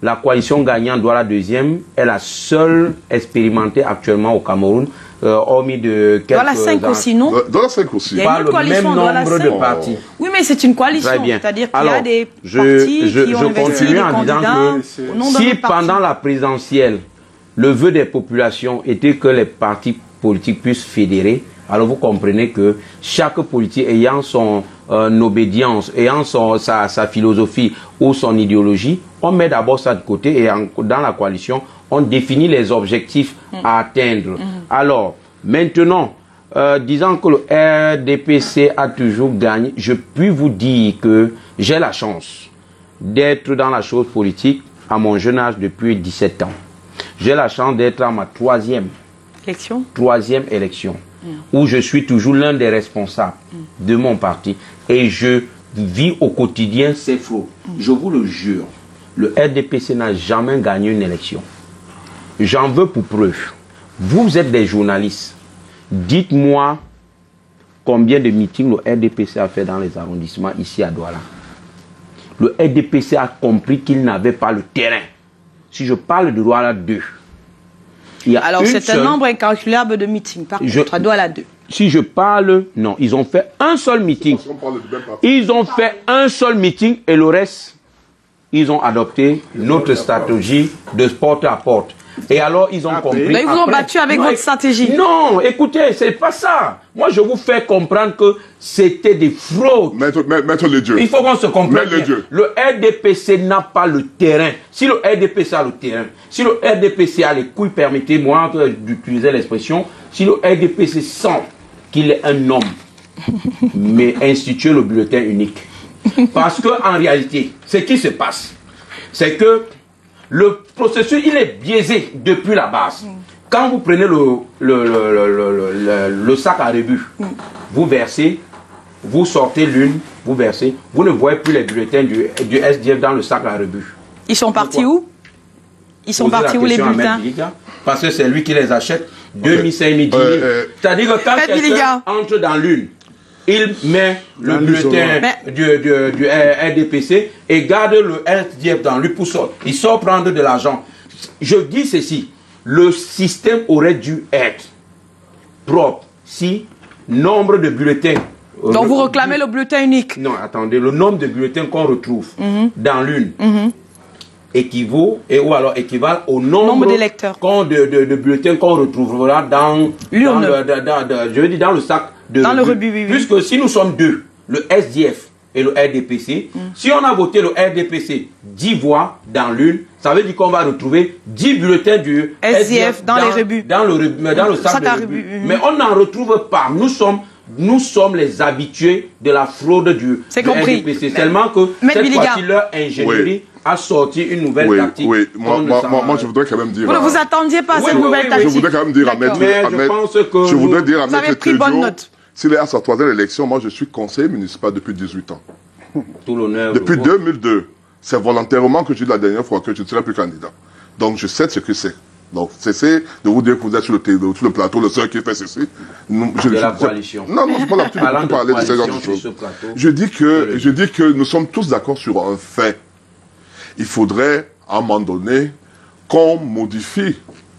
La coalition gagnante, Douala deuxième, est la seule expérimentée actuellement au Cameroun, hormis de quelques... Douala 5 aussi, non? Douala 5 aussi. Il y a une coalition le même nombre de partis. Oui, mais c'est une coalition, c'est-à-dire qu'il y a des partis qui ont investi des candidats au nom de si pendant la présidentielle, le vœu des populations était que les partis politiques puissent fédérer, alors vous comprenez que chaque politique ayant son obédience, ayant sa philosophie ou son idéologie, on met d'abord ça de côté et dans la coalition, on définit les objectifs à atteindre. Alors, maintenant, disant que le RDPC a toujours gagné, je puis vous dire que j'ai la chance d'être dans la chose politique à mon jeune âge depuis 17 ans. J'ai la chance d'être à ma troisième élection. Où je suis toujours l'un des responsables de mon parti et je vis au quotidien ces fraudes. Je vous le jure, le RDPC n'a jamais gagné une élection. J'en veux pour preuve. Vous êtes des journalistes. Dites-moi combien de meetings le RDPC a fait dans les arrondissements ici à Douala. Le RDPC a compris qu'il n'avait pas le terrain. Si je parle de Douala 2, alors c'est un nombre incalculable de meetings, par contre, à Douala 2. Si je parle, non, ils ont fait un seul meeting. Ils ont fait un seul meeting et le reste, ils ont adopté notre stratégie de porte à porte. Et alors, ils ont compris. Mais ils vous ont battu avec votre stratégie. Non, écoutez, c'est pas ça. Moi, je vous fais comprendre que c'était des fraudes. Maître les dieux. Il faut qu'on se comprenne. Le RDPC n'a pas le terrain. Si le RDPC a le terrain, si le RDPC a les couilles, permettez-moi d'utiliser l'expression, si le RDPC sent qu'il est un homme, mais instituer le bulletin unique. Parce que en réalité, ce qui se passe, c'est que le processus, il est biaisé depuis la base. Quand vous prenez le sac à rebut, vous versez, vous sortez l'une, vous versez, vous ne voyez plus les bulletins du SDF dans le sac à rebut. Ils sont partis où? Ils sont partis où les bulletins? Parce que c'est lui qui les achète, 2000, 5000, 10 000. C'est-à-dire que quand quelqu'un entre dans l'une, il met le bulletin du RDPC et garde le SDF dans lui pour sortir. Il sort prendre de l'argent. Je dis ceci, le système aurait dû être propre si nombre de bulletins... Donc vous réclamez le bulletin unique? Non, attendez, le nombre de bulletins qu'on retrouve dans l'une équivaut ou alors équivalent au nombre d'électeurs, de bulletins qu'on retrouvera dans l'urne, je veux dire dans le sac dans le rebut, puisque si nous sommes deux, le SDF et le RDPC, si on a voté le RDPC 10 voix dans l'une, ça veut dire qu'on va retrouver 10 bulletins du SDF dans les rebuts. Dans le sac de rebut. Mais on n'en retrouve pas. Nous sommes les habitués de la fraude du RDPC. Seulement que cette fois-ci, leur ingénierie a sorti une nouvelle tactique. Oui, moi, je voudrais quand même dire... Vous ne vous attendiez pas à cette nouvelle tactique? Je voudrais quand même dire à Maître... Je voudrais dire à Maître Tedjo, s'il est à sa troisième élection, moi je suis conseiller municipal depuis 18 ans. Tout l'honneur. Depuis 2002. C'est volontairement que j'ai dit la dernière fois que je ne serai plus candidat. Donc je sais ce que c'est. Donc cessez de vous dire que vous êtes sur le plateau, le seul qui fait ceci. La coalition. Non, je n'ai pas l'habitude de parler de ce genre de choses. Je dis que nous sommes tous d'accord sur un fait. il faudrait, à un moment donné, qu'on modifie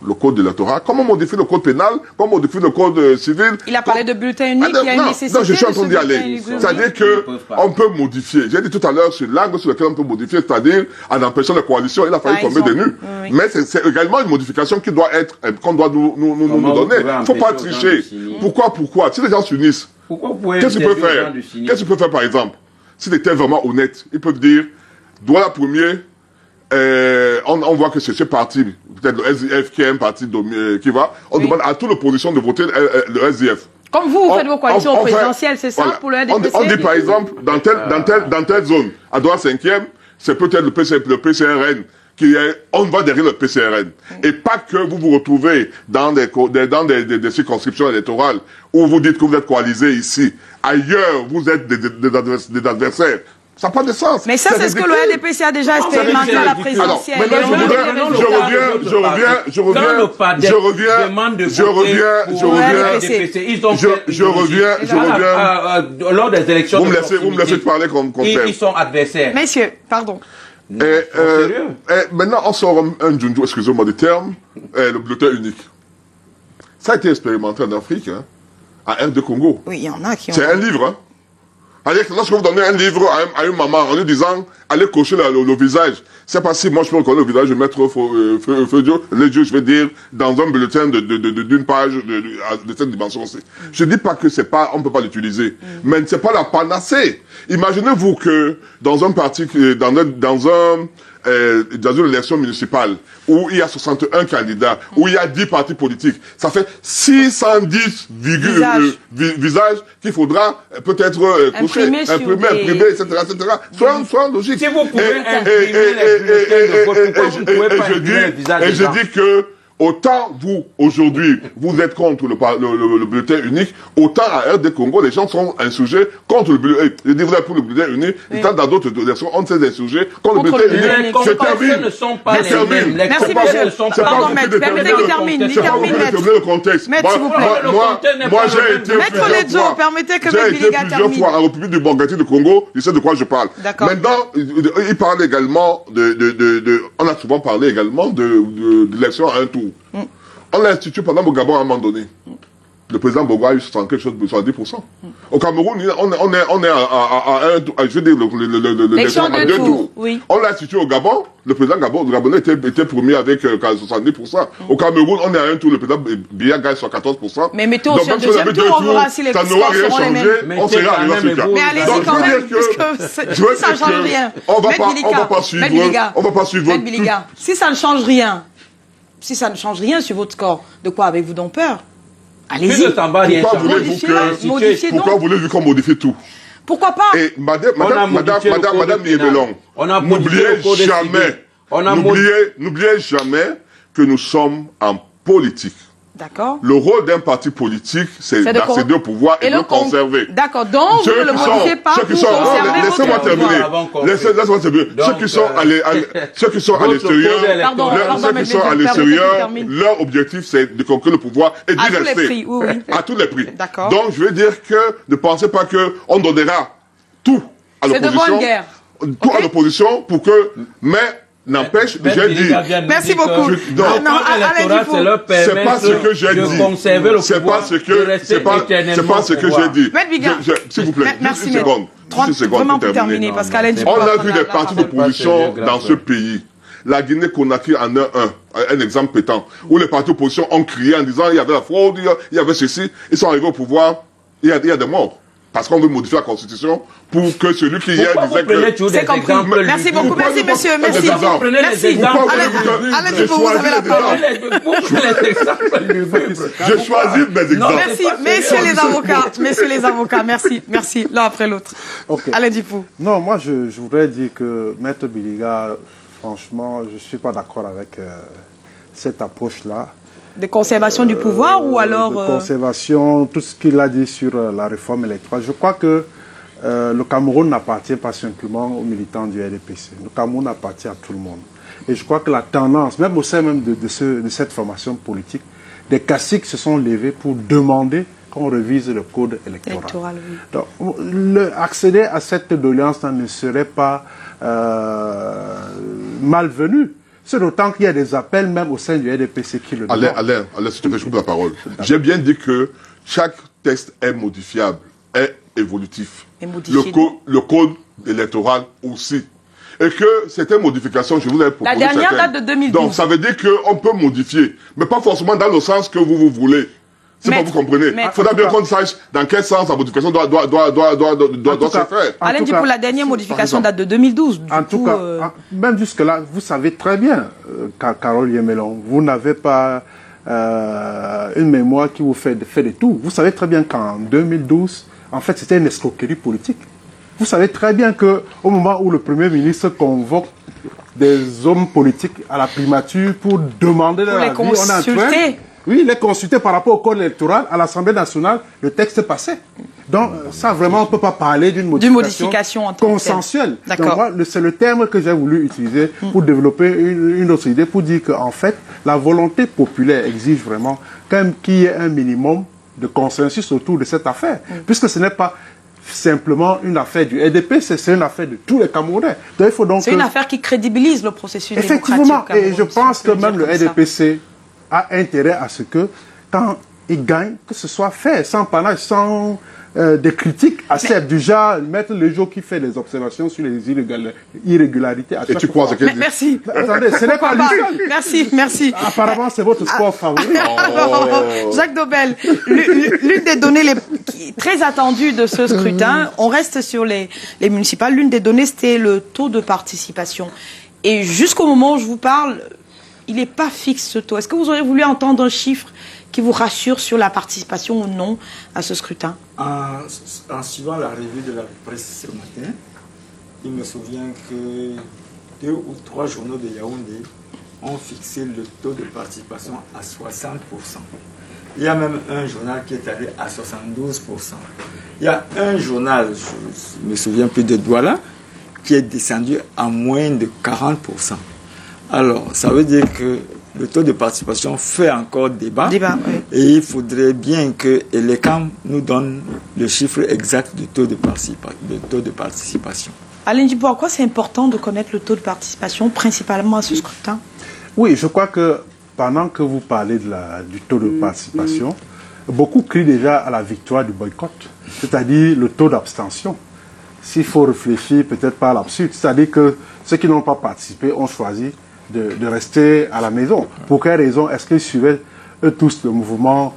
le code électoral, comme on modifie le code pénal, comme on modifie le code civil. Il a parlé de bulletin unique, il y a une nécessité. Non, je suis en train de d'y aller. C'est-à-dire qu'on peut modifier. J'ai dit tout à l'heure sur l'angle sur lequel on peut modifier, c'est-à-dire en empêchant la coalition, il a fallu tomber des nues. Oui. Mais c'est également une modification qui doit être, qu'on doit nous donner. Il ne faut pas tricher. Pourquoi? Si les gens s'unissent, qu'est-ce qu'ils peuvent faire? Qu'est-ce qu'ils peuvent faire par exemple? S'ils étaient vraiment honnêtes, ils peuvent dire, Douala premier, on voit que c'est ce parti, peut-être le SDF qui est un parti qui va, on demande à toute l'opposition de voter le SDF. Comme vous faites vos coalitions présidentielles, c'est ça, voilà, pour le RDPC? On dit par exemple, dans telle zone, à Douala 5e, c'est peut-être le PCRN on va derrière le PCRN. Et pas que vous vous retrouvez dans des circonscriptions électorales où vous dites que vous êtes coalisés ici. Ailleurs, vous êtes des adversaires. Ça n'a pas de sens. Mais ça, c'est ce que le RDPC a déjà expérimenté à la présidentielle. Lors des élections. Vous me laissez parler comme confrère. Ils sont adversaires. Messieurs, pardon. Maintenant, on sort un junjo, excusez-moi du terme, le bulletin unique. Ça a été expérimenté en Afrique, hein, à RD Congo. Oui, il y en a qui ont... C'est un livre, hein. Lorsque vous donnez un livre à une maman en lui disant allez cocher le visage, c'est pas si moi je peux reconnaître le visage de Maître Feudio, les yeux, je vais dire, dans un bulletin d'une page de cette dimension-ci. Je dis pas que c'est pas, on peut pas l'utiliser, mais c'est pas la panacée. Imaginez-vous que dans un parti, dans une élection municipale, où il y a 61 candidats, où il y a 10 partis politiques, ça fait 610 visages qu'il faudra peut-être imprimer, etc. Soyons logiques. Si vous pouvez imprimer les bulletins de vote, pourquoi vous ne pouvez pas imprimer le visage des gens? Et je dis que autant vous, aujourd'hui, vous êtes contre le bulletin unique, autant à RD Congo, les gens sont insurgés contre le bulletin unique. Je dis, vous êtes pour le bulletin unique, et tant dans d'autres élections, on s'est insurgés contre le bulletin unique. Je termine. Ne sont pas les mêmes. Merci, monsieur. Pardon, maître. Permettez qu'il termine. Il termine, maître. Le contexte. Maître, s'il vous plaît. Moi, j'ai été plusieurs fois en République du Bangladesh de Congo, je sais de quoi je parle. Maintenant, il parle également on a souvent parlé également de l'élection à un tour. On l'a institué pendant le Gabon à un moment donné. Le président Bogo a eu quelque chose de 70%. Au Cameroun, on est à je veux dire, l'élection à deux tours. Oui. On l'a institué au Gabon, le président Gabonais était premier avec 70%. Au Cameroun, on est à un tour, le président Biya gagne sur 14%. Mais mettez au deuxième tour, on verra si les ça n'aura rien changé, on sera arrivé à ce cas. Mais allez-y quand même, puisque ça ne change rien. On va pas suivre. Maître Biliga, si ça ne change rien, si ça ne change rien sur votre score, de quoi avez-vous donc peur? Allez-y. Pourquoi voulez-vous qu'on modifie tout? Pourquoi pas? Et madame Niébelon, n'oubliez jamais que nous sommes en politique. D'accord. Le rôle d'un parti politique, c'est d'accéder au pouvoir et de le conserver. D'accord. Donc, vous ne le modifiez pas pour conserver laissez-moi terminer. Laissez-moi terminer. Ceux qui sont à l'extérieur, leur objectif, c'est de conquérir le pouvoir et d'y rester. À tous les prix. D'accord. Donc, je veux dire que ne pensez pas qu'on donnera tout à l'opposition. C'est de bonne guerre. Tout à l'opposition pour que, n'empêche, j'ai dit. Merci beaucoup. C'est pas ce que j'ai dit. C'est pas ce que j'ai dit. S'il vous plaît, merci, 10 secondes. 30 secondes pour terminer, parce qu'Alain Djibo. On a vu des partis d'opposition dans ce pays. La Guinée-Conakry en a un exemple pétant, où les partis d'opposition ont crié en disant il y avait la fraude, il y avait ceci, ils sont arrivés au pouvoir, il y a des morts. Parce qu'on veut modifier la Constitution pour que celui qui hier disait que... C'est compris. Merci beaucoup. Merci, monsieur. Merci. Merci. Alain Djibo, vous avez la parole. Je choisis mes exemples. Merci. Messieurs les avocats. Merci. Merci. L'un après l'autre. Alain Djibo. Non, moi, je voudrais dire que Maître Biliga, franchement, je ne suis pas d'accord avec cette approche-là. De conservation du pouvoir ou alors... De conservation, tout ce qu'il a dit sur la réforme électorale. Je crois que le Cameroun n'appartient pas simplement aux militants du RDPC. Le Cameroun appartient à tout le monde. Et je crois que la tendance, même au sein même de cette formation politique, des caciques se sont levés pour demander qu'on révise le code électoral. Oui. Donc, accéder à cette doléance ne serait pas malvenu. C'est d'autant qu'il y a des appels même au sein du RDPC qui le demandent. Alain, s'il te plaît, je coupe la parole. J'ai bien dit que chaque texte est modifiable, est évolutif. Et modifié. Le code électoral aussi. Et que certaines modifications, je vous ai proposé. La dernière certaines. date de 2012. Donc, ça veut dire qu'on peut modifier, mais pas forcément dans le sens que vous voulez. C'est pas vous comprenez. Il faudra bien qu'on sache dans quel sens la modification doit se faire. Alain dit pour la dernière modification date de 2012. En tout cas, même jusque-là, vous savez très bien, Carole Yemelon, vous n'avez pas une mémoire qui vous fait de tout. Vous savez très bien qu'en 2012, en fait, c'était une escroquerie politique. Vous savez très bien qu'au moment où le Premier ministre convoque des hommes politiques à la primature pour demander leur avis, on est en train... Oui, les consulter par rapport au code électoral à l'Assemblée nationale, le texte passait. Donc, ça, vraiment, on ne peut pas parler d'une modification consensuelle. Donc, moi, c'est le terme que j'ai voulu utiliser pour développer une autre idée, pour dire qu'en fait, la volonté populaire exige vraiment quand même qu'il y ait un minimum de consensus autour de cette affaire. Puisque ce n'est pas simplement une affaire du RDP, c'est une affaire de tous les Camerounais. C'est une affaire qui crédibilise le processus démocratique. Effectivement, et je pense que même le RDPC a intérêt à ce que, quand il gagne, que ce soit fait, sans panache, sans des critiques acerbes, du genre mettre le jour qui fait des observations sur les irrégularités. Et tu crois ce qu'elle dit? Merci. Attendez, ce n'est pas lui. Merci. Apparemment, c'est votre sport favori. Jacques Dobel, l'une des données très attendues de ce scrutin, on reste sur les municipales, l'une des données, c'était le taux de participation. Et jusqu'au moment où je vous parle, il n'est pas fixe ce taux. Est-ce que vous auriez voulu entendre un chiffre qui vous rassure sur la participation ou non à ce scrutin? En suivant la revue de la presse ce matin, il me souvient que 2 ou 3 journaux de Yaoundé ont fixé le taux de participation à 60%. Il y a même un journal qui est allé à 72%. Il y a un journal, je me souviens plus de Douala, qui est descendu à moins de 40%. Alors, ça veut dire que le taux de participation fait encore débat. Oui. Et il faudrait bien que l'ECAM nous donne le chiffre exact du taux de participation. Alain, pourquoi c'est important de connaître le taux de participation, principalement à ce scrutin? Oui, je crois que pendant que vous parlez du taux de participation, beaucoup crient déjà à la victoire du boycott, c'est-à-dire le taux d'abstention. S'il faut réfléchir peut-être pas à l'absurde, c'est-à-dire que ceux qui n'ont pas participé ont choisi de rester à la maison. Pour quelle raison est-ce qu'ils suivaient eux tous le mouvement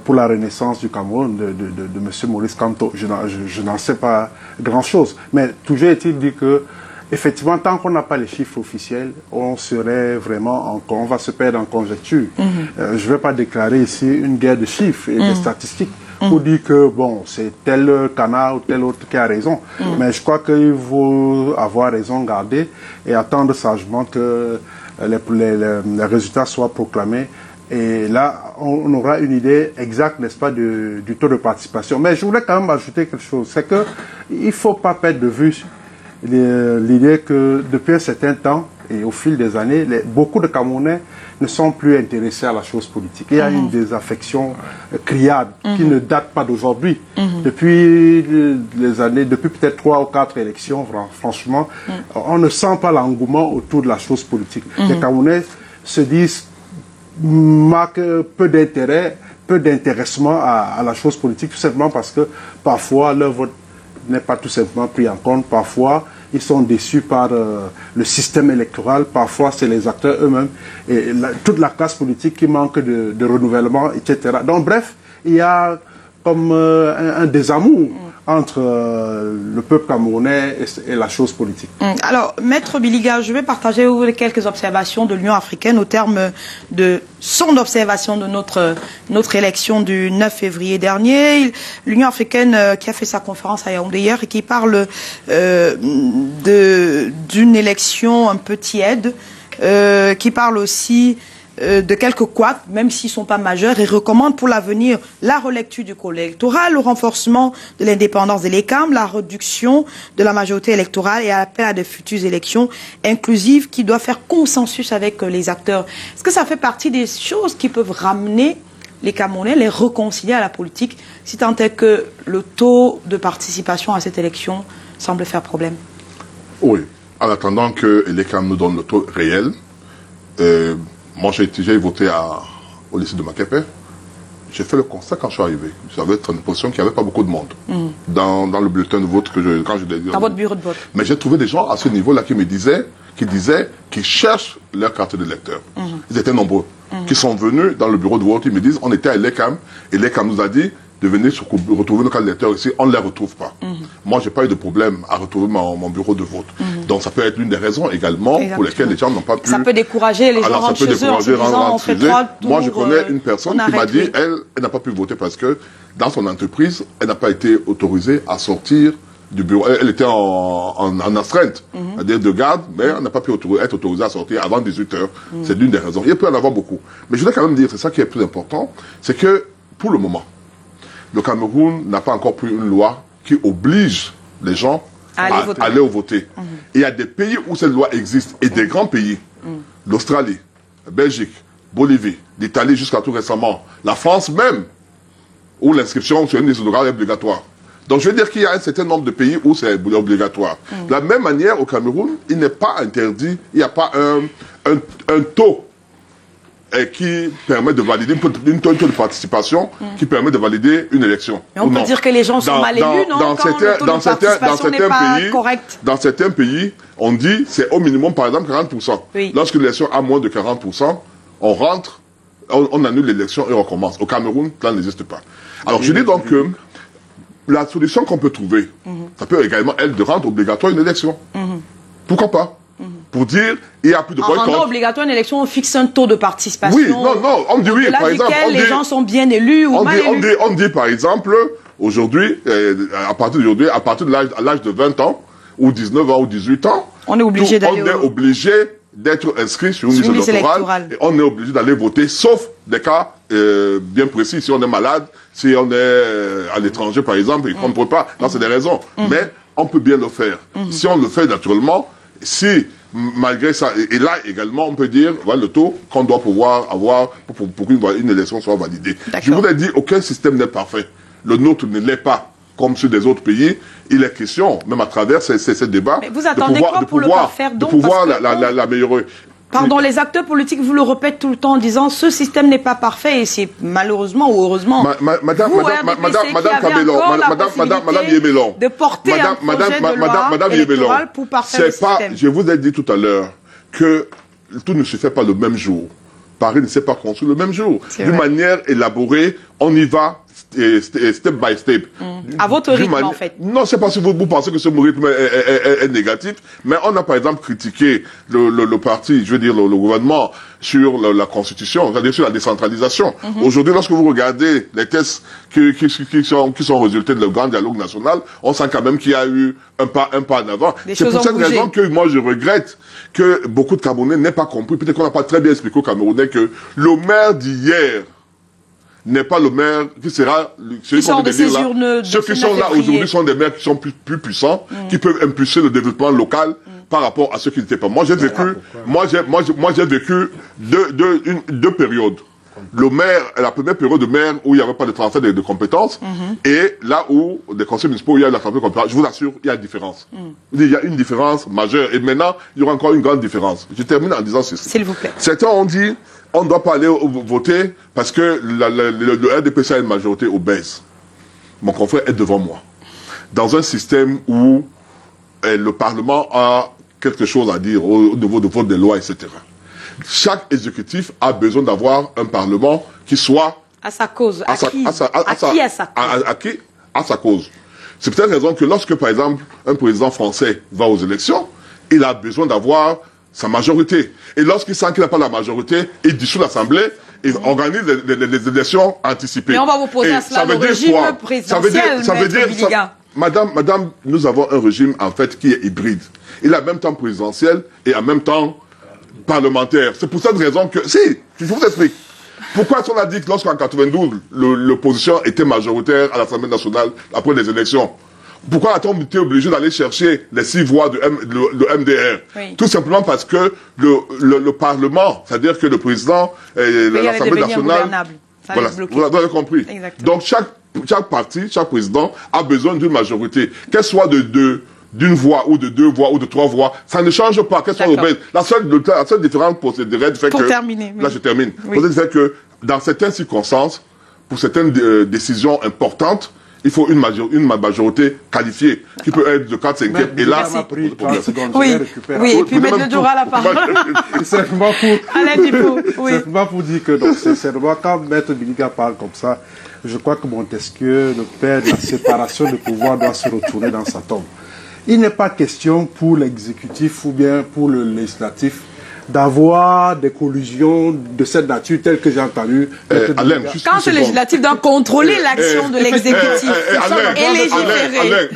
pour la renaissance du Cameroun de M. Maurice Kamto? Je n'en sais pas grand-chose. Mais toujours est-il dit que, effectivement, tant qu'on n'a pas les chiffres officiels, on va se perdre en conjecture. Je ne vais pas déclarer ici une guerre de chiffres et de statistiques pour dire que, bon, c'est tel canard ou tel autre qui a raison. Mais je crois qu'il faut avoir raison gardée et attendre sagement que les résultats soient proclamés. Et là, on aura une idée exacte, n'est-ce pas, du taux de participation. Mais je voulais quand même ajouter quelque chose. C'est qu'il ne faut pas perdre de vue l'idée que depuis un certain temps, et au fil des années, beaucoup de Camerounais ne sont plus intéressés à la chose politique. Il y a une désaffection criarde qui ne date pas d'aujourd'hui. Depuis les années, depuis peut-être 3 ou 4 élections, franchement, on ne sent pas l'engouement autour de la chose politique. Les Camerounais se disent, marquent peu d'intérêt, peu d'intéressement à la chose politique, tout simplement parce que parfois leur vote n'est pas tout simplement pris en compte. Parfois, ils sont déçus par le système électoral. Parfois, c'est les acteurs eux-mêmes et toute la classe politique qui manque de renouvellement, etc. Donc, bref, il y a comme un désamour entre le peuple camerounais et la chose politique. Alors, Maître Biliga, je vais partager quelques observations de l'Union africaine au terme de son observation de notre élection du 9 février dernier. L'Union africaine qui a fait sa conférence à Yaoundé hier et qui parle d'une élection un peu tiède, qui parle aussi de quelques couacs, même s'ils ne sont pas majeurs, et recommande pour l'avenir la relecture du code électoral, le renforcement de l'indépendance de l'ECAM, la réduction de la majorité électorale et appel à de futures élections inclusives qui doivent faire consensus avec les acteurs. Est-ce que ça fait partie des choses qui peuvent ramener les Camerounais, les réconcilier à la politique, si tant est que le taux de participation à cette élection semble faire problème? Oui. En attendant que l'ECAM nous donne le taux réel, moi j'ai voté au lycée de Makepe. J'ai fait le constat quand je suis arrivé. J'avais l'impression qu'il n'y avait pas beaucoup de monde dans le bulletin de vote quand je l'ai dit. Dans votre bureau de vote. Mais j'ai trouvé des gens à ce niveau-là qui me disaient, qu'ils cherchent leur carte d'électeur. Ils étaient nombreux. Qui sont venus dans le bureau de vote, ils me disent, on était à l'ECAM, et l'ECAM nous a dit de venir retrouver nos cartes d'électeurs ici, on ne les retrouve pas. Moi, j'ai pas eu de problème à retrouver mon bureau de vote. Donc, ça peut être l'une des raisons également pour lesquelles les gens n'ont pas pu... Ça peut décourager les gens rentrent chez eux en se disant, on fait 3 tours. Moi, je connais une personne qui m'a dit, elle n'a pas pu voter parce que dans son entreprise, elle n'a pas été autorisée à sortir du bureau. Elle était en astreinte, c'est-à-dire de garde, mais elle n'a pas pu être autorisée à sortir avant 18 heures. C'est l'une des raisons. Il peut y en avoir beaucoup. Mais je voulais quand même dire, c'est ça qui est plus important, c'est que, pour le moment, le Cameroun n'a pas encore pris une loi qui oblige les gens à aller voter. Il y a des pays où cette loi existe, et des grands pays, l'Australie, la Belgique, Bolivie, l'Italie jusqu'à tout récemment, la France même, où l'inscription sur une liste électorale est obligatoire. Donc je veux dire qu'il y a un certain nombre de pays où c'est obligatoire. De la même manière, au Cameroun, il n'est pas interdit, il n'y a pas un taux qui permet de valider une taux de participation qui permet de valider une élection. Mais on peut dire que les gens sont mal élus, non? Dans certains pays, on dit c'est au minimum par exemple 40%. Oui. Lorsque l'élection a moins de 40%, on rentre, on annule l'élection et on recommence. Au Cameroun, ça n'existe pas. Alors je dis donc que la solution qu'on peut trouver, ça peut également être de rendre obligatoire une élection. Pourquoi pas? Pour dire, il n'y a plus de boycott. En rendant obligatoire une élection, on fixe un taux de participation. Oui, non, on dit oui, par exemple. Les gens sont bien élus ou mal élus. On dit par exemple, aujourd'hui, à partir de l'âge de 20 ans, ou 19 ans, ou 18 ans, on est obligé d'être inscrit sur une liste électorale. Et on est obligé d'aller voter, sauf des cas bien précis. Si on est malade, si on est à l'étranger, par exemple, on ne peut pas. Là, c'est des raisons. Mais on peut bien le faire. Si on le fait naturellement, si malgré ça, et là également, on peut dire, voilà le taux qu'on doit pouvoir avoir pour qu'une élection soit validée. Je vous ai dit, aucun système n'est parfait. Le nôtre ne l'est pas. Comme ceux des autres pays, il est question, même à travers ces débats, mais vous attendez quoi pour le faire donc, de pouvoir l'améliorer. Pardon, les acteurs politiques vous le répètent tout le temps en disant ce système n'est pas parfait et c'est malheureusement ou heureusement. Madame Yébélon, de porter un projet de loi électorale pour parfaire le système. Je vous ai dit tout à l'heure que tout ne se fait pas le même jour. Paris ne s'est pas construit le même jour. D'une manière élaborée, on y va step by step. À votre rythme, en fait. Non, c'est pas si vous pensez que ce rythme est négatif, mais on a par exemple critiqué le parti, je veux dire le gouvernement, sur la constitution, c'est-à-dire sur la décentralisation. Aujourd'hui, lorsque vous regardez les tests qui sont résultés de le grand dialogue national, on sent quand même qu'il y a eu un pas en avant. C'est pour cette raison que moi je regrette que beaucoup de Camerounais n'aient pas compris, peut-être qu'on n'a pas très bien expliqué aux Camerounais que le maire d'hier n'est pas le maire qui sera celui qu'on veut dire là. Ceux qui sont là aujourd'hui sont des maires qui sont plus puissants, qui peuvent impulser le développement local par rapport à ceux qui n'étaient pas. Moi j'ai vécu deux périodes. Le maire, la première période de maire où il n'y avait pas de transfert de compétences, et là où des conseils municipaux où il y a la transfert de compétences, je vous assure, il y a une différence. Il y a une différence majeure, et maintenant, il y aura encore une grande différence. Je termine en disant ceci. S'il vous plaît. Certains ont dit, on ne doit pas aller voter parce que le RDPC a une majorité obèse. Mon confrère est devant moi. Dans un système où le Parlement a quelque chose à dire au niveau de vote des lois, etc. Chaque exécutif a besoin d'avoir un Parlement qui soit à sa cause. À qui à sa cause. À sa cause. C'est peut-être raison que lorsque, par exemple, un président français va aux élections, il a besoin d'avoir sa majorité. Et lorsqu'il sent qu'il n'a pas la majorité, il dissout l'Assemblée et organise les élections anticipées. Mais on va vous poser à cela le régime présidentiel, Madame, nous avons un régime, en fait, qui est hybride. Il a en même temps présidentiel et en même temps parlementaire. C'est pour cette raison que... Si, je vous explique. Pourquoi est-ce qu'on a dit que lorsqu'en 92, l'opposition était majoritaire à l'Assemblée nationale après les élections? Pourquoi a-t-on été obligé d'aller chercher les 6 voix de MDR? Oui. Tout simplement parce que le Parlement, c'est-à-dire que le président et l'Assemblée nationale... Voilà, vous avez compris. Exactement. Donc chaque parti, chaque président a besoin d'une majorité, qu'elle soit de d'une voix ou de 2 voix ou de 3 voix, ça ne change pas. Qu'elles soient obèses. La seule différence procédurale fait pour que... terminer. Là, Oui. je termine. Oui. Procédurale fait que dans certaines circonstances, pour certaines décisions importantes, il faut une majorité qualifiée, qui peut être de 4/5e. Et là, m'a pris 30 secondes, je Oui, vais récupérer. oui, et puis Vous avez Maître même Dora la tout. parole. Simplement pour... Alain Djipo, oui. Simplement pour dire que, donc, sincèrement, quand Maître Biliga parle comme ça, je crois que Montesquieu, le père de la séparation de pouvoir, doit se retourner dans sa tombe. Il n'est pas question pour l'exécutif ou bien pour le législatif d'avoir des collusions de cette nature telles que j'ai entendu. Alain, Quand le législatif doit contrôler l'action de l'exécutif et légiférer.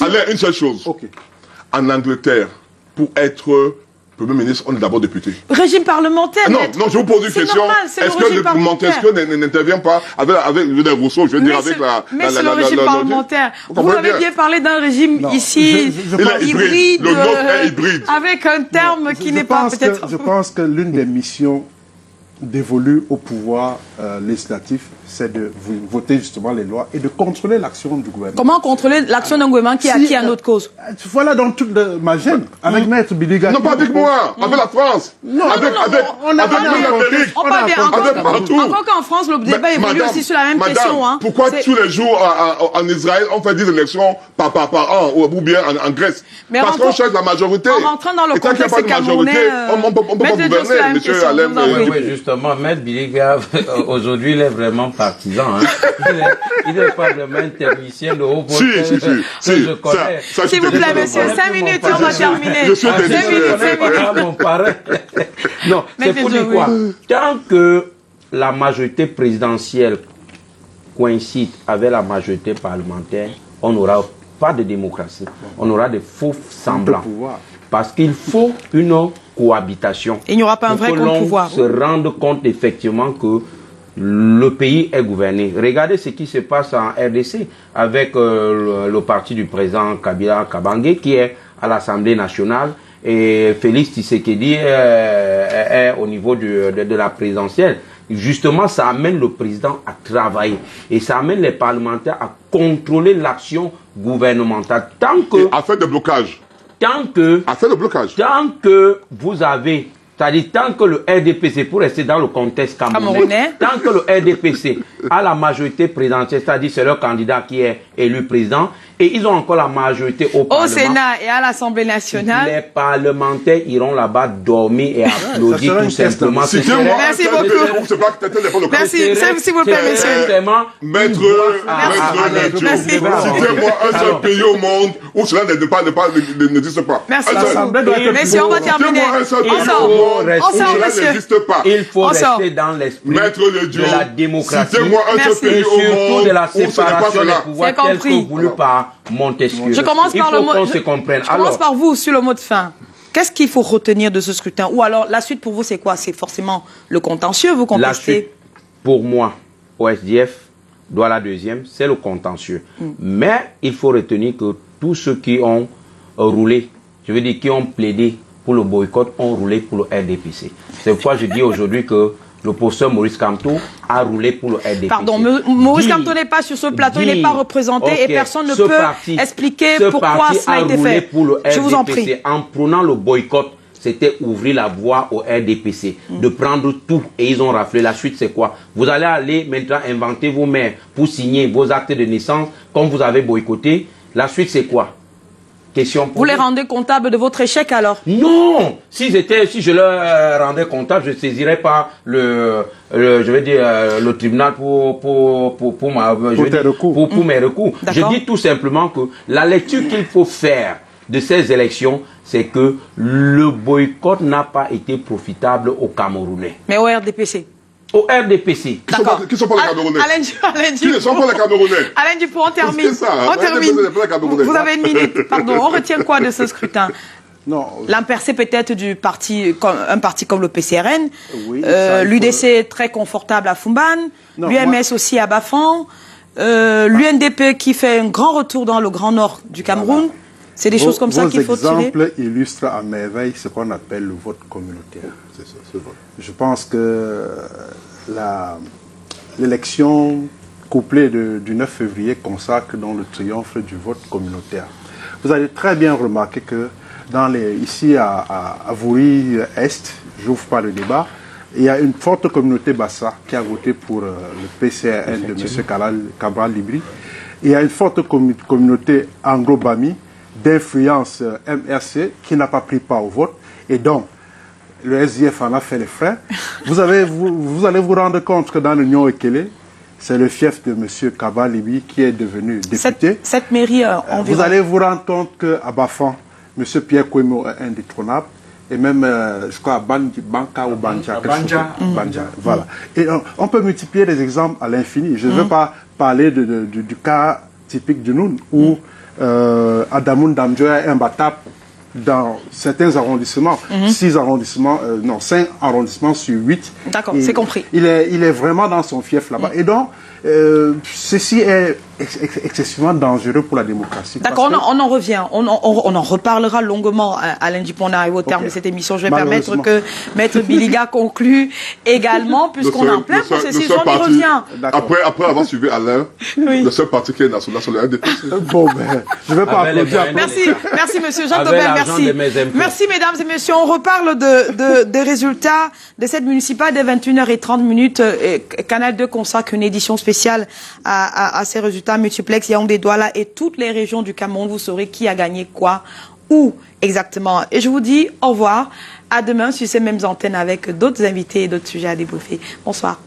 Alain, une seule chose. Ok. En Angleterre, pour être Premier ministre, on est d'abord député. Régime parlementaire. Non, maître. non, je vous pose une C'est question. normal, c'est le Est-ce régime que parlementaire. Montesquieu n'intervient pas avec Rousseau, je veux dire, avec la... Mais c'est le régime parlementaire. Vous avez bien parlé d'un régime Non, ici je pense- hybride, Le nôtre est hybride. avec un terme qui n'est pas peut-être... Je pense que l'une des missions dévolues au pouvoir législatif, c'est de voter justement les lois et de contrôler l'action du gouvernement. Comment contrôler l'action d'un gouvernement qui a acquis à notre cause? Voilà donc toute ma gêne avec Maître Biliga. Non, pas avec moi, avec la France. Avec on a pas l'Amérique. On parle bien. Avec partout. Encore qu'en France, le débat évolue aussi sur la même question. Hein. Pourquoi C'est- tous les jours en Israël, on fait 10 élections par an, ou bien en Grèce? Mais Parce qu'on rentrons- cherche la majorité. en rentrant dans le Et tant qu'il n'y a pas de contexte majorité, camerounais, on ne peut pas Maître Diop, c'est la gouverner, même monsieur question, Alain. vous en prie. Oui, justement, Maître Biliga, aujourd'hui, il est vraiment partisan. Hein. Il n'est pas vraiment un technicien de haut Si, voltage que je connais. ça, S'il vous je plaît, te monsieur, comprends. 5 minutes et on va terminer. Je suis 5 désolé. minutes, 5 minutes. Ah, mon parrain. Non, c'est Maître pour dire Diop, quoi? oui. Tant que la majorité présidentielle coïncide avec la majorité parlementaire, on n'aura pas de démocratie. On aura des faux semblants. pouvoir. Parce qu'il faut une cohabitation. Il n'y aura pas un pour vrai que l'on contre-pouvoir. se rende compte effectivement que le pays est gouverné. Regardez ce qui se passe en RDC avec le parti du président Kabila Kabange qui est à l'Assemblée nationale et Félix Tshisekedi est au niveau de la présidentielle. Justement, ça amène le président à travailler et ça amène les parlementaires à contrôler l'action gouvernementale. Tant Afin de blocage. que vous avez, c'est-à-dire tant que le RDPC, pour rester dans le contexte camerounais, tant que le RDPC a la majorité présidentielle, c'est-à-dire c'est leur candidat qui est élu président, et ils ont encore la majorité au Parlement. Sénat et à l'Assemblée Les nationale. parlementaires iront là-bas dormir et applaudir sera tout une simplement. question. Citez-moi Merci un seul beaucoup. pays où c'est pas que t'étais pas le cas. Merci, s'il vous plaît, monsieur. Maître Merci. citez-moi un seul pays au monde où cela n'existe pas. Merci. Un seul. Messieurs, on va terminer. Citez-moi un seul pays On au sort. monde On où sort, cela monsieur. n'existe pas. Il faut On sort. rester dans l'esprit Maître Le Dieu, de la démocratie citez-moi un seul Merci. pays et au surtout monde de la où ce n'est pas séparation des cela. pouvoirs C'est tel compris. que voulu par Montesquieu. Je commence Il par faut le mot. qu'on se comprenne. Je commence Alors, par vous sur le mot de fin. Qu'est-ce qu'il faut retenir de ce scrutin? Ou alors, la suite pour vous, c'est quoi? C'est forcément le contentieux, vous la suite, contestez? pour moi, au SDF, doit la deuxième, c'est le contentieux. Mais il faut retenir que tous ceux qui ont roulé, je veux dire qui ont plaidé pour le boycott, ont roulé pour le RDPC. C'est pourquoi je dis aujourd'hui que le professeur Maurice Kamto a roulé pour le RDPC. Pardon, Maurice Kamto n'est pas sur ce plateau, il n'est pas représenté et personne ne peut expliquer pourquoi cela a été fait. Pour le RDPC, Je vous en prie. En prenant le boycott, c'était ouvrir la voie au RDPC, de prendre tout et ils ont raflé. La suite, c'est quoi? Vous allez aller maintenant inventer vos maires pour signer vos actes de naissance comme vous avez boycotté. La suite, c'est quoi? Question pour Vous les rendez comptables de votre échec alors? Non, si je leur rendais comptable, je saisirais pas le tribunal pour mes recours. Je dis tout simplement que la lecture qu'il faut faire de ces élections, c'est que le boycott n'a pas été profitable aux Camerounais. Mais au RDPC. Au RDPC. D'accord. Qui ne sont pas les Camerounais? Alain Qui ne sont pas les Camerounais? Alain Dupont, on termine. C'est ça, On Alain termine. Dupont, c'est pas les Camerounais. Vous avez une minute. Pardon, on retient quoi de ce scrutin? Non. L'impercé peut-être du parti, un parti comme le PCRN, Oui, ça, l'UDC très confortable à Fumban, Non, l'UMS aussi à Bafan, l'UNDP qui fait un grand retour dans le Grand Nord du Cameroun. Voilà. C'est des choses comme ça qu'il faut tirer. Vos exemples illustrent à merveille ce qu'on appelle le vote communautaire. C'est ça, c'est vrai. Je pense que l'élection couplet du 9 février consacre dans le triomphe du vote communautaire. Vous avez très bien remarqué que ici à Voury-Est, j'ouvre pas le débat, il y a une forte communauté Bassa qui a voté pour le PCRN de M. Cabral Libri. Il y a une forte communauté anglo-bami d'influence MRC qui n'a pas pris part au vote. Et donc, le SDF en a fait les frais. Vous allez vous rendre compte que dans l'Union Ekele, c'est le fief de M. Cabral Libri qui est devenu député. Cette mairie environ. Vous allez vous rendre compte qu'à Bafan, M. Pierre Kouemo est indétrônable. Et même, je crois, à Banka ou Banja. Banja, voilà. Et on peut multiplier les exemples à l'infini. Je ne veux pas parler du cas typique de nous, où Adamoun Damjoya est imbattable dans certains arrondissements. 5 arrondissements sur 8. D'accord, c'est compris. Il est vraiment dans son fief là-bas. Et donc, ceci est excessivement dangereux pour la démocratie. D'accord, on en revient. On en reparlera longuement, Alain Dupont. On arrive au terme de cette émission. Je vais permettre que Maître Biliga conclue également, puisqu'on est en plein processus. On y revient. Après avoir suivi Alain, le seul parti qui est national, c'est le NDP. Bon, ben, je ne vais pas applaudir. Merci, monsieur Jean Tobel. Merci, mesdames et messieurs. On reparle des résultats de cette municipale des 21h30. Canal 2 consacre une édition spéciale à ces résultats. Multiplex, Yaoundé, Douala et toutes les régions du Cameroun. Vous saurez qui a gagné quoi, où exactement. Et je vous dis au revoir. À demain sur ces mêmes antennes avec d'autres invités et d'autres sujets à débriefer. Bonsoir.